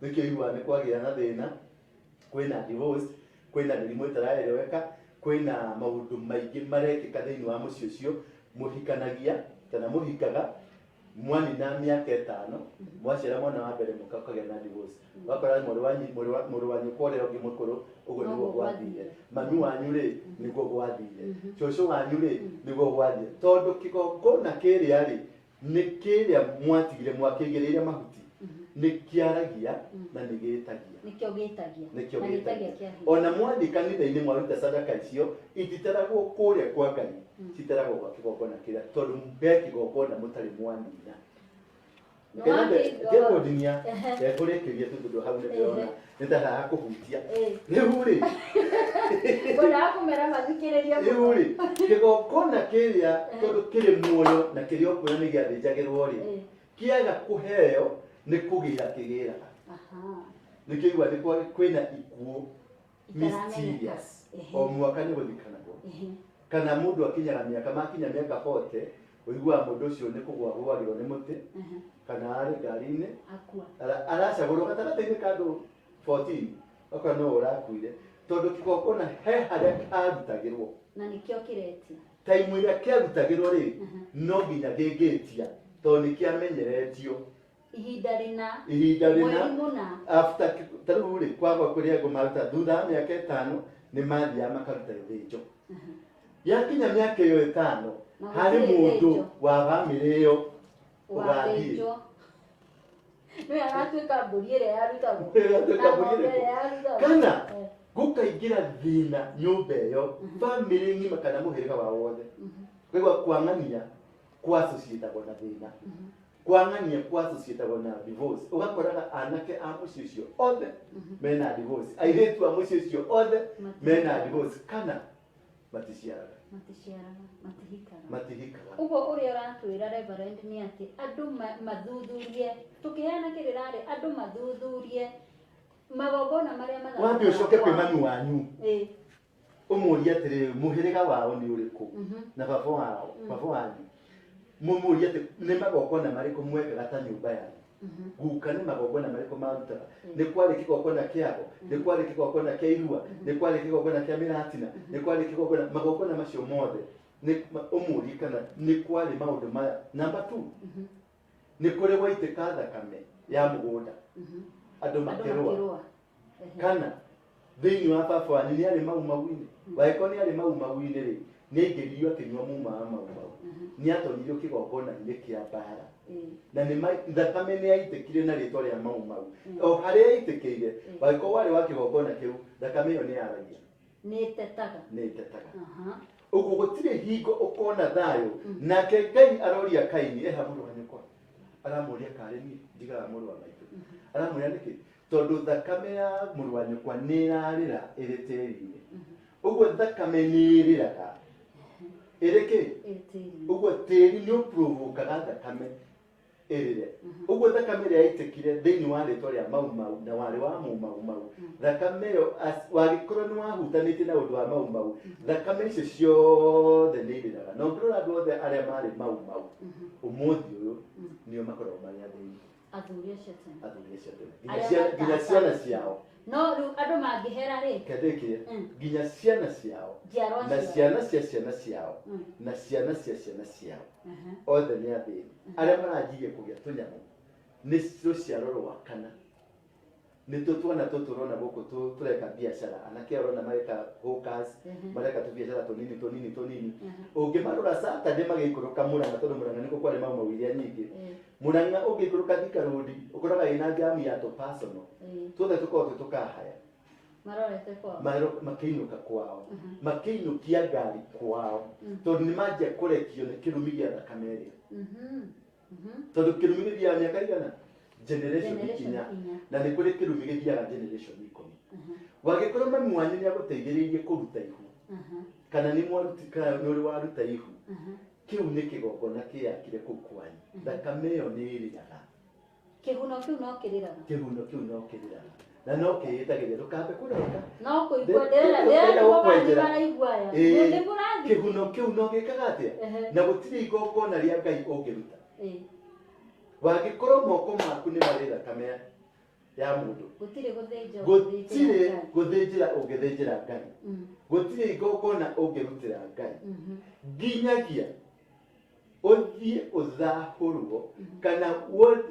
Nĩkĩo iguaga nĩ kwagĩa na thĩna, kwĩna divorce, kwĩna mĩrimũ ĩtaraereweka, kwĩna maũndũ maingĩ marekĩka thĩinĩ wa mũciĩ ũcio, mũhikanagia kana mũhikaga mwanina mĩaka 5, mwaciara mwana wa mbere mũkagĩa na divorce. Wakora mũrũ wanyu kũrĩa ũngĩ mũkũrũ, ũguo nĩguo gwathire. Mami wanyu rĩ nĩguo gwathire, cũcũ wanyu rĩ nĩguo gwathire, tondũ kĩgongona kĩrĩa rĩ nĩ kĩrĩa mwatigire mwakĩigĩrĩire mahuti, nĩ kĩaragia na nĩ gĩtagia. Ona mwathi kanitha-inĩ mwaruta sadaka icio ititaragwo kũrĩa kwa Ngai, citaragwo kwa kĩgongona kĩrĩa, tondũ he kĩgongona mũtarĩ mwanina. Ngĩgũdinia ekũrĩkĩria tondũ hau nĩndĩrona nĩtaraga kũhutia. Rĩu rĩ rĩu rĩ kĩgongona kĩrĩa tondũ kĩrĩ muoyo na kĩrĩ o kuoyo nĩ gĩathĩnjagĩrwo rĩ, kĩaga kũheo nĩ kũgĩra kĩgĩraga. Nĩkĩo igua kwĩna ikuũ mysterious o mwaka nĩ gũthikanagwo, kana mũndũ akinyaga makinya mĩaka 40 ũiguaga mũndũ ũcio nĩ kũgũa gũagĩrwo nĩ mũtĩ kana arĩ ngari-inĩ aracagũrwo gatagatĩ-inĩ ka andũ 14 okorwo no ũrakuire, tondũ kĩgongona he harĩa karutagĩrwo na nĩkĩo kĩretia. Taimu ĩrĩa kĩarutagĩrwo rĩ no nginya gĩngĩtia tondũ nĩ kĩamenyeretio ihinda rĩna mweri mũna after tarĩu rĩ kwaga kũrĩa ngũ maruta thutha wa mĩaka 5 nĩ mathiaga makaruta gĩthĩnjo. Yakinya mĩaka ĩyo 5 harĩ mũndũ wa bamĩrĩ ĩyo ũgathiĩ nĩ aratuĩka mbũri ĩrĩa yarutagwo kana gũkaingĩra thĩna nyũmba ĩyo bamĩrĩ ng'ima kana mũhĩrĩga wa wothe. Kwaigua kwang'ania kwasociĩtagwo na thĩna, kwang'ania kwasociĩtagwo na divorce. Ũgakoraga anake a mũciĩ ũcio othe mena divorce, airĩtu a mũciĩ ũcio othe mena divorce, kana maticiaraga matihikaga. Ũguo ũrĩa ũratwĩra Reverend nĩ atĩ andũ mathuthurie, tũkĩheana kĩrĩra rĩ andũ mathuthurie magongona marĩa mathaga. Wambe ũcoke kwĩ mami wanyu ũmũũrie atĩrĩ mũhĩrĩga wao nĩ ũrĩkũ na baba wanyu, mũmũũrie atĩ nĩ magongona marĩkũ mwekaga ta nyũmba yanyu, guka nĩ magongona marĩkũ marutaga, nĩ kwarĩ kĩgongona kĩago, nĩ kwarĩ kĩgongona kĩa irua, nĩ kwarĩ kĩgongona kĩa mĩratina, nĩ kwarĩ kĩgongona, magongona macio mothe nĩ ũmũri kana nĩ kwarĩ maũndũ maya. Number 2, nĩ kũrĩ gwaitĩka thakame ya mũgũnda andũ makĩrũa, kana thĩinĩ wa baba wanyu nĩ arĩ mau-inĩ. Wagĩkorwo nĩ arĩ mau-inĩ rĩ, nĩ aingĩririo akĩnyua mumaga mau, nĩ atonirio kĩgongona-inĩ kĩa mbara, na nĩ thakame nĩ yaitĩkire na rĩtwa rĩa mau. O harĩa yaitĩkĩire, wagĩkorwo warĩ wa kĩgongona kĩu, thakame ĩyo nĩ yaragia, nĩ ĩtetaga. Ũguo gũtirĩ hingo ũkona thayũ. Nake Ngai aroria Kaini, eha mũrũ wa nyũkwa, aramũria karĩ niĩ ndigaga mũrũ wa maitũ. Aramũria nĩkĩ? Tondũ thakame ya mũrũ wa nyũkwa nĩ ĩrarĩra ĩrĩ tĩri-inĩ. Ũguo thakame nĩ ĩrĩraga ĩrĩ kĩ? Ũguo tĩri nĩ ũprovokaga thakame ĩrĩre. Ũguo thakame ĩrĩa yaitĩkire thĩinĩ wa rĩtwa rĩa mau na warĩ wa mau, thakame ĩyo wagĩkorwo nĩ wahutanĩtie na ũndũ wa mau, thakame icio ciothe nĩ irĩraga. Na ũngĩrora andũ othe arĩa marĩ mau ũmũthĩ ũyũ nĩo makoragwo marĩ athĩni, athuri acio tene, nginya ciana ciao. No rĩu andũ mangĩhera rĩ, kathĩkire nginya ciana ciao na ciana cia ciana ciao na ciana cia ciana ciao othe nĩ athĩni. Arĩa maranjirie kũgĩa tũnyamũ nĩ rũciaro rwa kana. Nĩ twana tũrona gũkũ tũreka biacara, anake arona mareka hawkers, mareka tũbiacara tũnini. Ũngĩmarora Saturday magĩikũrũka Mũrang'a, tondũ Mũrang'a nĩkuo kwarĩ mau iria nyingĩ. Mũrang'a ũngĩikũrũka Thika Road ũkoraga ĩna jamu ya personal, tuothe tũkoragwo tũkahaya makĩinũka kwao, makĩinũkia ngari kwao, tondũ nĩ manjia kũrekio nĩ kĩrumi gĩa thakame ĩrĩa. Tondũ kĩrumi gĩthiaga mĩaka igana, generation ikinya, na nĩ kũrĩ kĩrumi gĩthiaga generation 10. Wagĩkorwo mami wanyu nĩ agũteithĩrĩirie kũruta ihu, kana nĩ ũrĩ waruta ihu, kĩu nĩ kĩgongona kĩakire kũu kwanyu. Thakame ĩyo nĩ ĩrĩraga, kĩhuno kĩu no kĩrĩraga, na no kĩĩtagĩrĩra ndũkambe kũrenga, no kũigua maraiguaya kĩhuno kĩu no gĩkaga atĩa. Na gũtirĩ igongona rĩa Ngai ũngĩruta wagĩkorwo moko maku nĩ marĩ thakame ya mũndũ, gũtirĩ gũthĩnjĩra ũngĩthĩnjĩra Ngai, gũtirĩ igongona ũngĩrutĩra Ngai, nginyagia ũthiĩ ũthahũrwo kana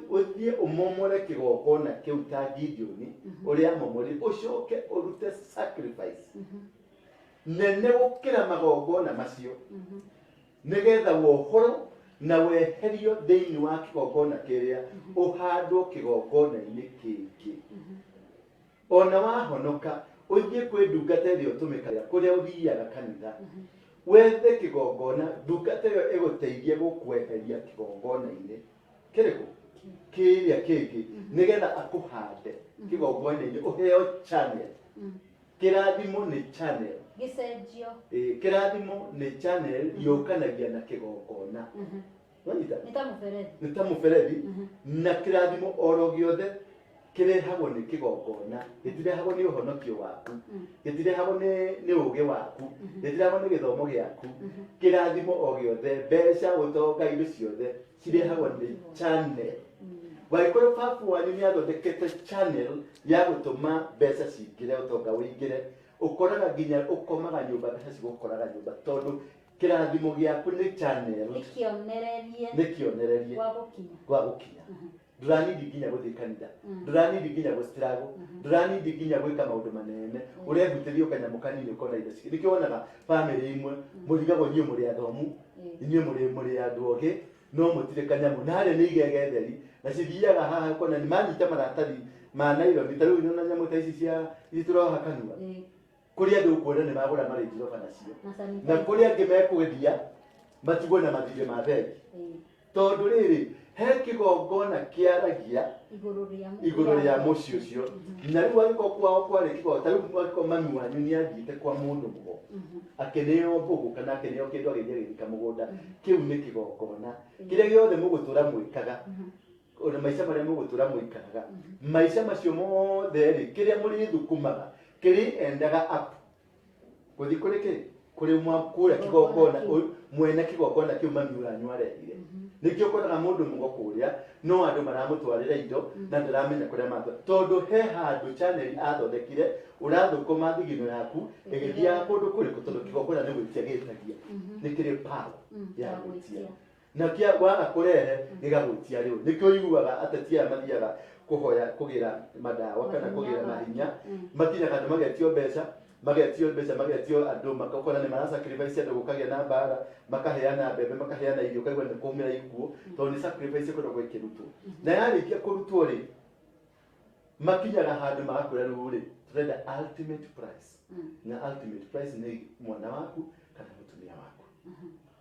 ũthiĩ ũmomore kĩgongona kĩu ta Gideoni ũrĩa momorire, ũcoke ũrute sacrifice nene gũkĩra magongona macio, nĩgetha wohoro na weherio thĩinĩ wa kĩgongona kĩrĩa ũhandwo kĩgongona-inĩ kĩngĩ. Ona wahonoka ũthiĩ kwĩ ndungata ĩrĩa ũtũmĩkaga kũrĩa ũthiaga kanitha, wethe kĩgongona, ndungata ĩyo ĩgũteithie gũkweheria kĩgongona-inĩ kĩrĩkũ kĩrĩa kĩngĩ, nĩgetha akũhande kĩgongona-inĩ, ũheo channel. Kĩrathimo nĩ channel, kĩrathimo nĩ channel yũkanagia na kĩgongona. Nĩ ta mũberethi, na kĩrathimo oro gĩothe kĩrehagwo nĩ kĩgongona, gĩtirehagwo nĩ ũhonokio waku, gĩtirehagwo nĩ ũũgĩ waku, gĩtirehagwo nĩ gĩthomo gĩaku. Kĩrathimo o gĩothe, mbeca, ũtonga, indo ciothe cirehagwo nĩ channel. Wagĩkorwo baba wanyu nĩ athondekete channel ya gũtũma mbeca cingĩre, ũtonga wĩingĩre, ũkoraga nginya ũkomaga nyũmba, mbeca cigũkoraga nyũmba, tondũ kĩrathimo gĩaku nĩ channel, nĩ kĩonererie gwa gũkinya. Ndũranindi nginya gũthiĩ kanitha, ndũranindi nginya gũstruggle, ndũranindi nginya gwĩka maũndũ manene, ũrehutĩrio kanyamũ kanini ũkona indo ciĩ. Nĩkĩo wonaga family imwe mũrigagwo inyuĩ mũrĩ athomu, inyuĩ mũrĩ andũ ogĩ, no mũtirĩ kanyamũ, na harĩa nĩ igege theri, na cithiaga haha ũkona nĩ manyita maratathi ma naironi. Ta rĩu nĩona nyamũ ta ici tũroha kanua, kũrĩ andũ ũkuona nĩ magũra marĩnji roba nacio, na kũrĩ angĩ mekwendia matigwo na mathirĩ ma theri. Tondũ rĩrĩ, he kĩgongona kĩaragia igũrũ rĩa mũciĩ ũcio, na rĩu angĩkorwo kwao kwarĩ kĩgongona, ta rĩu angĩkorwo mami wanyu nĩ athiĩte kwa mũndũ mũgo akĩneo mbũgũ kana akĩneo kĩndũ agĩthiĩ agĩthika mũgũnda, kĩu nĩ kĩgongona. Kĩrĩa gĩothe mũgũtũra mwĩkaga, ona maica marĩa mũgũtũra mũikaraga, maica macio mothe rĩ, kĩrĩa mũrĩthukumaga kĩrĩendaga up gũthiĩ kũrĩ kũrĩ kũrĩa kĩgongona, mwene kĩgongona kĩu mami wanyu arehire. nikio koraga mundu mugokuria no andu maramutwarira indo na ndiramenya kuria matwa tondu he handu channel athondekire urathukuma thigino yaku igithia kundu kuriku tondu kigokora ni gwitia gitagia nikiri power ya gwitia na kia waga kurehe gigagwitia riu nikio iguaga atatia mathiaga kuhoya kugira madawa kana kugira mahinya makinya kandu magetio beca andu makakora ni mara sacrifice andu gukagia na bara makaheana bebe makaheana irio kaigwa ni kumira ikuo tondu ni sacrifice kundo gwikirutwo na yarikia kurutwo ri makinyaga handu magakwira ruri turenda ultimate price na ultimate price ni mwana waku kana mutumia waku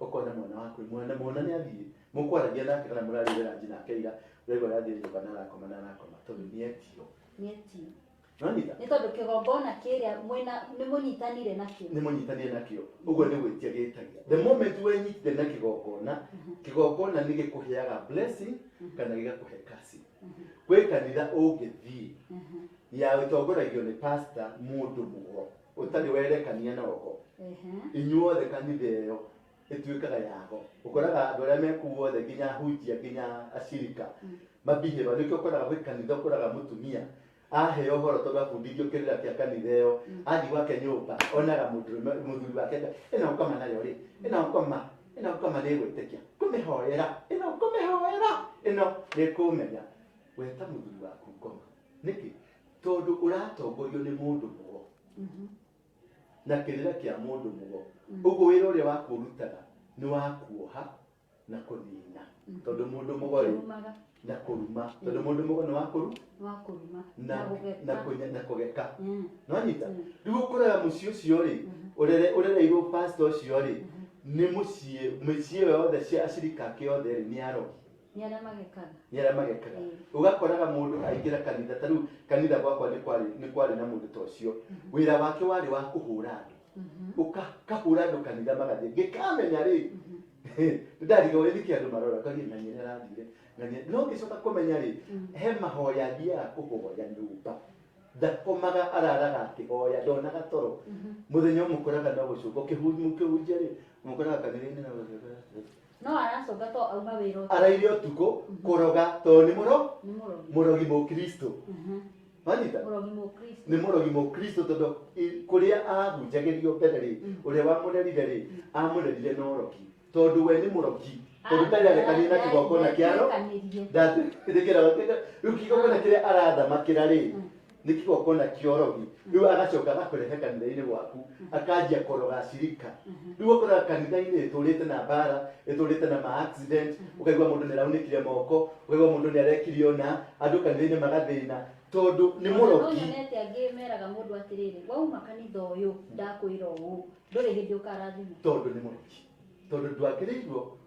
ukona mwana waku mwana ni athie mukwaragia nake kana murarira njina keira rego rathie kana nakoma tondu ni etio Nonita. Ni tondu kigongona kiria mwena ni munyitanire nakio. Ugo ni gwitia gitagia. The moment we nyitite na kigongona ni gikuheaga blessing kana gigakuhe kasi. Kwe kanitha ugithii. Ya utongoragio ni pastor mundu mugo. Utari werekania na oho. Inyuothe kanitha iyo ituikaga yago. Ukoraga andu aria mekuo othe nginya hujia nginya ashirika. Mabiheva nikio koraga gwi kanitha koraga mutumia ahe ohoro toga fundithio kirira kia kanitha iyo athi gwake nyumba onaga muthuri wake ina ukoma nayo ri ina ukoma ni gwitikia kumihoera ino ni kumenya weta muthuri waku ngoma niki tondu uratongorio ni mundu mugo na kirira kia mundu mugo ugo wira uria wakurutaga ni wakuoha na kunina tondu mundu mugo ri na kuruma tondu mundu mugo ni wakuruma na kugeka no nyita riu ukuraga mucio ucio ri urereirwo pastor ucio ri ni mucie yothe cia ashirika kiothe ri ni arogi niara magekaga ugakoraga mundu aingira kanitha taru kanitha gwakwa ni kwari na mundu tocio wira wake wari wa kuhura andu ukahura andu kanitha magathie gikamenya ri ndariga wirikia andu marora kari na nyina rathire no gicoka kumenya ri he mahoya thia kuhoya nyumba ndakomaga araraga akihoya ndonaga toro muthenya mukoraga no gucuka kihunjia ri mukoraga kanitha-ini na no aracoka to auma wira araire utuko kuroga to ni murogi mukristo Manita ni murogi mukristo tondu kuria ahunjagirio mbere ri uria wamurerire ri amurerire no rogi tondu we ni murogi tondu ndarerekania na kigongona kiaro ndatikira riu kigongona kiria arathamakira ri ni kigongona kiorogi riu agacoka agakurehe kanitha-ini gwaku akanjia koroga ashirika riu ukora kanitha-ini iturite na bara iturite na ma accident ukaigwa mundu ni raunikire moko ukaigwa mundu ni arekirio na andu kanitha-ini magathina tondu ni murogi nete angimeraga mundu atiriri wauma kanitha uyu ndakwira uu nduri hindi ukarathima tondu ni murogi tondu ndwagiriirwo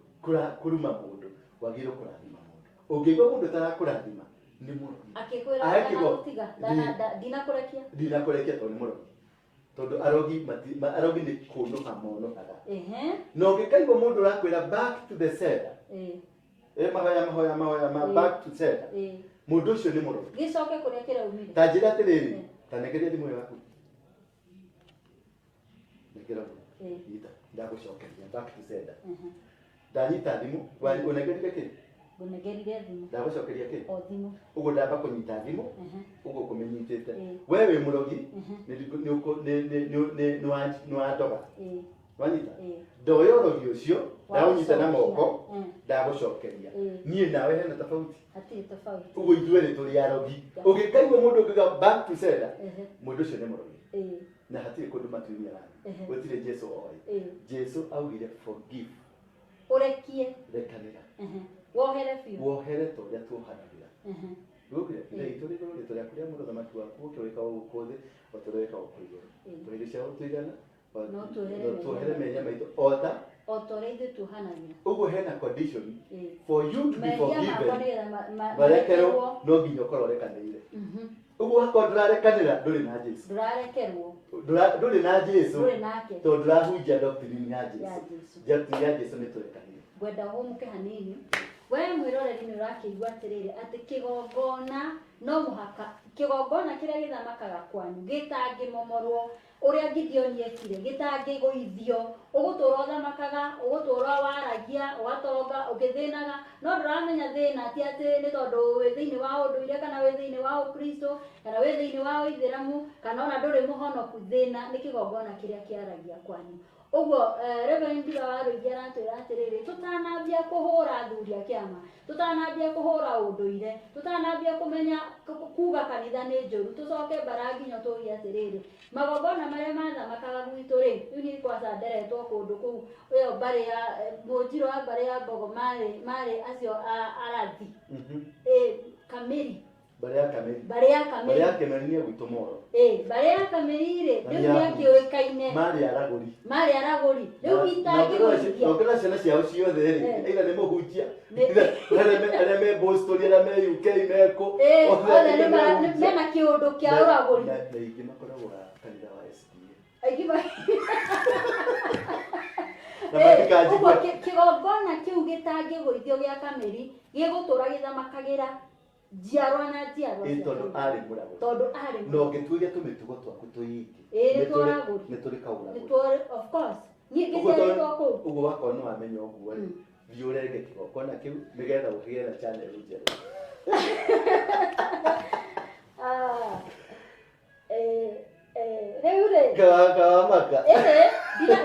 kuruma mundu wagirwo kurathima mundu ungigwa mundu tarakurathima ni murogi akikwira utiga dinakurekia tondu ni murogi tondu arogi ni kundu amonokaga no ngikaigwa mundu urakwira back to the sender mahoya back to sender mundu ucio ni murogi gicoke kuria kiraumire tanjira atiriri tanegeria thimu yaku nekira ita ndagucokeria back to sender ndanyita thimu unegerire ki ngunegerire thimu ndagucokeria ki o thimu ugo ndamba kunyita thimu ugo kumenyitite wewe murogi ni wandoga wanyita ndoyo rogi ucio ndaunyita na moko ndagucokeria nie nawe hena tofauti ati tofauti ugo ithuere turi arogi ugikaigwa mundu ukiga back to sender mundu ucio ni murogi na hatire kundu matuiria rani gutire Jesu oi Jesu augire forgive urekie rekanira wohere to ya tuhanagira Rukire, ituri turi akuria mundu thamaki waku ukiweka ukuthi utureka ukuiguru tuhirisha utuigana no tuhere menya maito ota otoreide tuhanagira ugo hena condition for you to be forgiven barekero no nginya ukororekaneire ugo hakondrarekanira nduri na Jesu nduri na Jesu to ndurahunjia doctrine ya Jesu ya Jesu ni turekanire gwenda humuke hanini we mwiroreri ni urakigwa atiriri ati kigongona no muhaka kigongona kiria githamakaga kwanyu gitangi momorwo uria Gideon yekire gitangi guithio ugutura uthamaka ũthakaga ũgũtũra waragia ũgatonga ũgĩthĩnaga no ndũramenya thĩna ti atĩ nĩ tondũ wĩ thĩinĩ wa ũndũire kana wĩ thĩinĩ wa Ũkristo kana wĩ thĩinĩ wa Ũithĩramu kana ona ndũrĩ mũhonoku thĩna nĩ kĩgongona kĩrĩa kĩaragia kwanyu ũguo Reverend Ndura wa Rũingĩ aratwĩra atĩrĩrĩ tũtanambia kũhũra athuri a kĩama tũtanambia kũhũra ũndũire tũtanambia kũmenya kuga kanitha nĩ njũru tũcoke Mbaranginyo tũũrie atĩrĩrĩ magongona marĩa mathamakaga gwitũ rĩ rĩu nĩ kwaca nderetwo kũndũ kũu ĩyo mbarĩ ya Mũnjirũ wa mbarĩ ya Mbogo marĩ acio arathi Kamiri Mbarĩ ya Kamiri nĩ gwitũ Moro Mbarĩ ya Kamiri rĩ rĩu nĩ akĩũĩkaine marĩ aragũri rĩu itangĩgũithia ũkĩra ciana ciao ciothe rĩ ĩra nĩ mũhunjia arĩa me Boston arĩa me UK meko othe mena kĩũndũ kĩa ũragũri na ingĩ makoragwo kanitha wa SDA ũguo kĩgongona kĩu gĩtangĩgũithio gĩa Kamiri gĩgũtũra gĩthamakagĩra njiarwa na njiarwa tondũ arĩ mũragũri no gĩtuĩria tũmĩtugo twaku tũingĩ nĩ tũrĩ kaũragũri of course gĩciarĩtwo kũu ũguo wakorwo nĩ wamenya ũguo rĩ thiĩ ũrenge kĩgongona kĩu nĩgetha ũgĩe na channel njerũ rĩu rĩ kawamaka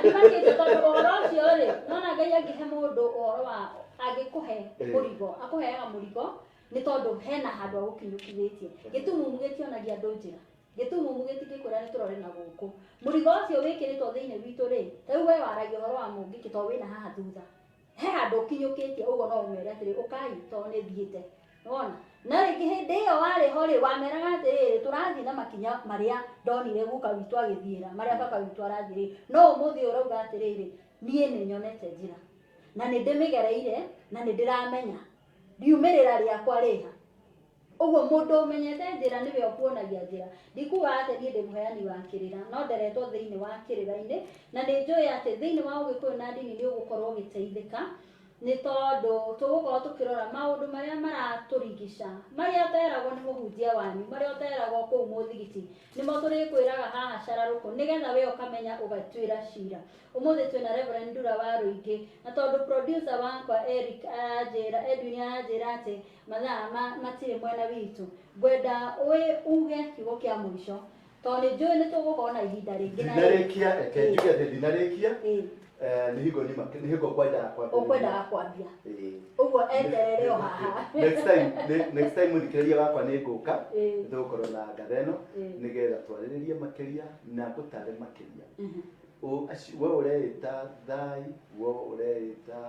ndimakĩte tondũ ũhoro ũcio rĩ nona Ngai angĩhe mũndũ ũhoro wa angĩkũhe mũrigo akũheaga mũrigo nĩ tondũ hena handũ agũkinyũkithĩtie gĩtumumu gĩtionagia andũ njĩra gĩtumumu gĩtingĩkwĩra nĩ tũrore na gũkũ mũrigo ũcio wĩkĩrĩtwo thĩinĩ witũ rĩ rĩu we waragia ũhoro wa mũngĩkĩ tondũ wĩna haha thutha he handũ ũkinyũkĩtie ũguo no ũmere atĩrĩ ũkai tondũ nĩ thiĩte nona na rĩngĩ hĩndĩ ĩyo warĩ ho rĩ wameraga atĩrĩrĩ tũrathiĩ na makinya marĩa ndonire guka witũ agĩthiĩra marĩa baba witũ arathiĩ no ũmũthĩ ũrauga atĩrĩrĩ niĩ nĩ nyonete njĩra na nĩ ndĩmĩgereire na nĩ ndĩramenya ndiumĩrĩra rĩakwa rĩha ũguo mũndũ ũmenyete njĩra nĩwe ũkuonagia njĩra ndikuga atĩ niĩ ndĩ mũheani wa kĩrĩra no nderetwo thĩinĩ wa kĩrĩra-inĩ na nĩ njũĩ atĩ thĩinĩ wa Ũgĩkũyũ na ndini nĩ ũgũkorwo ũgĩteithĩka nĩ tondũ tũgũkorwo tũkĩrora maũndũ marĩa maratũrigica marĩa ũteragwo nĩ mũhunjia wanyu marĩa ũteragwo kũu mũthigiti nĩmo tũrĩkwĩraga haha cararũkũ nĩgetha we ũkamenya ũgatuĩra cira ũmũthĩ twĩna Reverend Ndura wa Rũingĩ na tondũ producer wakwa Edwin aranjĩra atĩ mathaa matirĩ mwena witũ ngwenda uge kiugo kĩa mũico tondũ nĩ njũĩ nĩ tũgũkorwo na ihinda rĩngĩ na ndinarĩkia nĩ hingo kwendaga kwambia ũguo enderere o haha next time thikĩrĩria wakwa nĩ ngũka nĩtũgũkorwo na ngatha ĩno nĩgetha twarĩrĩrie makĩria na ngũtare makĩria we ũreĩta Thai we ũreĩta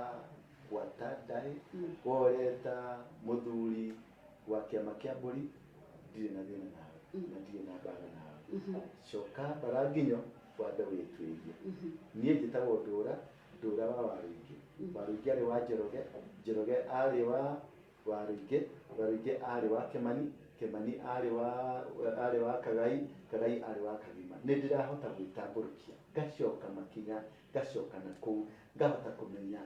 Gwatandai we ũreĩta mũthuri wa kĩama kĩa mbũri ndirĩ na thĩna nawe na ndirĩ na mbaara nawe coka Mbaranginyo wambe wĩtuĩrie niĩ njĩtagwo Ndũra wa Warũingĩ arĩ wa Njoroge arĩ wa Warũingĩ arĩ wa Kĩmani arĩ wa Kagai arĩ wa Kagima nĩ ndĩrahota gwĩtambũrũkia ngacoka makinya ngacoka na kũu ngahota kũmenya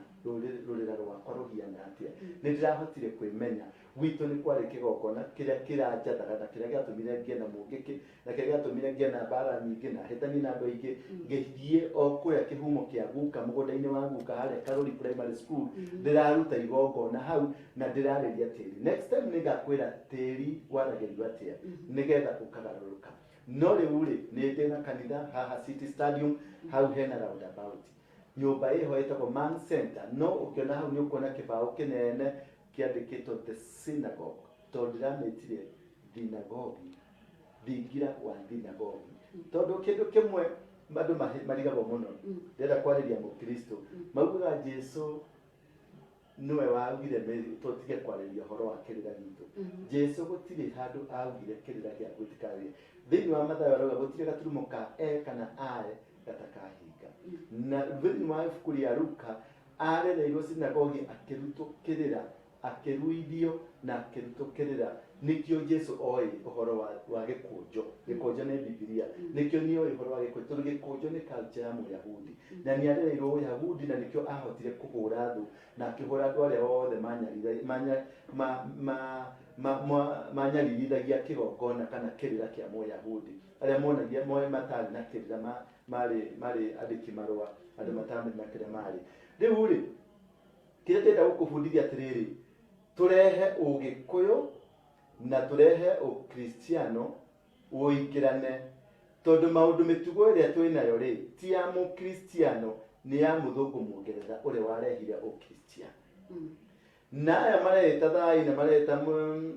rũrĩra rwakwa rũhiana atĩa nĩ ndĩrahotire kwĩmenya gwitũ nĩ kwarĩ kĩgongona kĩrĩa kĩranjathaga na kĩrĩa gĩatũmire ngĩe na mũngĩkĩ na kĩrĩa gĩatũmire ngĩe na mbara nyingĩ na hĩtania na andũ aingĩ ngĩthiĩ o kũrĩa kĩhumo kĩa guka mũgũnda-inĩ wa guka harĩa Karuri Primary School ndĩraruta igongona hau na ndĩrarĩria tĩri next time nĩ ngakwĩra tĩri waragĩrio atĩa nĩgetha ũkagarũrũka no rĩu rĩ nĩ ndĩ na kanitha haha City Stadium hau hena roundabout nyũmba ĩho ĩtagwo Man Center no ũkĩona hau nĩ ũkuona kĩbaũ kĩnene kĩandĩkĩtwo the synagogue tondũ ndĩramĩtire thinagogi thingira wa thinagogi tondũ kĩndũ kĩmwe andũ marigagwo mũno ndĩrenda kwarĩria mũkristo maugaga Jesũ nĩwe waugire tũtige kwarĩria ũhoro wa kĩrĩra gitũ Jesũ gũtirĩ handũ augire kĩrĩra gĩa gwĩtĩkĩra thĩinĩ wa Mathayo arauga gũtirĩ gaturumo ka kana ae gatakahinga na thĩinĩ wa ibuku rĩa Luka arereirwo sinagogi akĩrutwo kĩrĩra akĩruithio na akĩrutwo kĩrĩra nĩkĩo Jesũ oĩ ũhoro wa gĩkũnjo nĩ Biblia nĩkĩo nĩ oĩ ũhoro wa gĩkũnjo tondũ gĩkũnjo nĩ culture ya Mũyahudi na nĩ arereirwo Ũyahudi na nĩkĩo ahotire kũhũra thũ na akĩhũra andũ arĩa othe manyaririthagia kĩgongona kana kĩrĩra kĩa Mũyahudi arĩa monagia matarĩ na kĩrĩra marĩ andĩki marũa andũ matamenya kĩrĩa marĩ rĩu rĩ kĩrĩa ndĩrenda gũkũbundithia atĩrĩrĩ tũrehe ũgĩkũyũ na tũrehe ũkristiano ũingĩrane tondũ maũndũ mĩtugo ĩrĩa twĩ nayo rĩ ti ya mũkristiano nĩ ya mũthũngũ mũngeretha ũrĩa warehire ũkristiano na aya mareta thai na mareta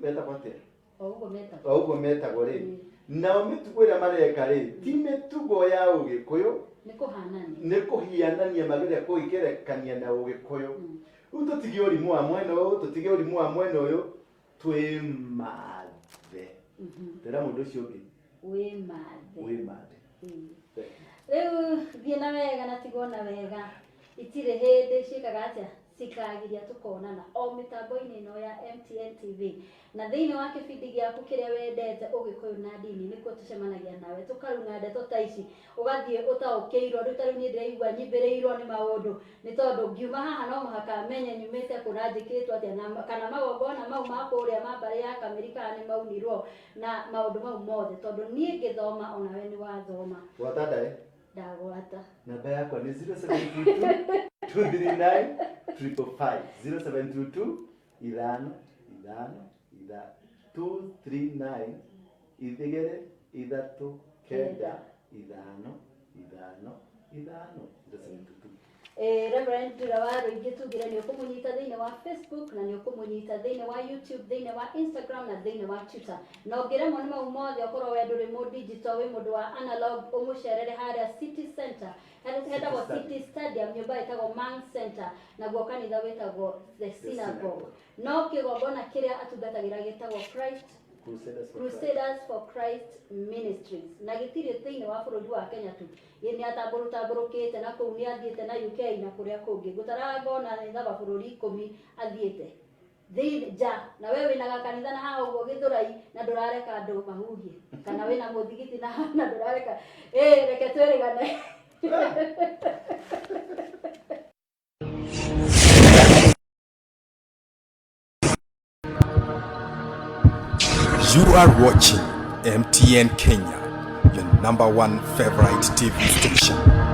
metagwo atĩa ũguo metagwo rĩ nao mĩtugo ĩrĩa mareka rĩ ti mĩtugo ya ũgĩkũyũ nĩ kũhianania mageria kũgĩkerekania na ũgĩkũyũ rĩu tũtige ũrimũ wa mwena ũyũ tũtige ũrimũ wa mwena ũyũ twĩmathe tera mũndũ ũcio ũngĩ wĩmathe rĩu thiĩ na wega na tigona wega itirĩ hĩndĩ ciĩkaga atĩa cikagiria tukonana o mĩtambo-inĩ ĩno ya MTN TV na thĩinĩ wa kĩbindi gĩaku kĩrĩa wendete ũgĩkũyũ na ndini nĩkuo tũcemanagia nawe tũkaruna ndeto ta ici ũgathiĩ ũtaũkĩirwo rĩu tarĩu niĩ ndĩraigua nyimbĩrĩirwo nĩ maũndũ nĩ tondũ ngiuma haha no mũhaka menye nyumĩte kũna njĩkĩtwo atĩa kana magongona mau ma kũrĩa ma mbarĩ ya Kamerika nĩ maunirwo na maũndũ mau mothe tondũ niĩ ngĩthoma onawe nĩ wathoma gwata ndagwata namba yakwa nĩ 0722 239 555 0722 ithano 239 igere ithatu kenda ithano 0722 Reverend Ndirawaru ingĩ tugire nĩ ũkũmũnyita thĩinĩ wa Facebook na nĩ ũkũmũnyita thĩinĩ wa YouTube thĩinĩ wa Instagram na thĩinĩ wa Twitter na ũngĩremwo nĩ mau mothe ũkorwo we ndũrĩ mũ digital wĩ mũndũ wa analog ũmũcerere harĩa City Center harĩa hetagwo City Stadium nyũmba ĩtagwo Mang Center naguo kanitha wĩtagwo The Synagogue no kĩgongona kĩrĩa atungatagĩra gĩtagwo Christ Crusaders for Christ Ministries na gĩtirĩ thĩinĩ wa bũrũri wa Kenya tu nĩ atambũrũkĩte na kũu nĩ athiĩte na UK na kũrĩa kũngĩ gũtarangona nĩ thaba bũrũri 10 athiĩte thĩinĩ ja na wewe wĩna gakanitha na haha ũguo Gĩthũrai na ndũrareka andũ mahuhie kana wĩna mũthigiti na ndũrareka reke twĩrĩgane You are watching MTN Kenya, your #1 favorite TV station.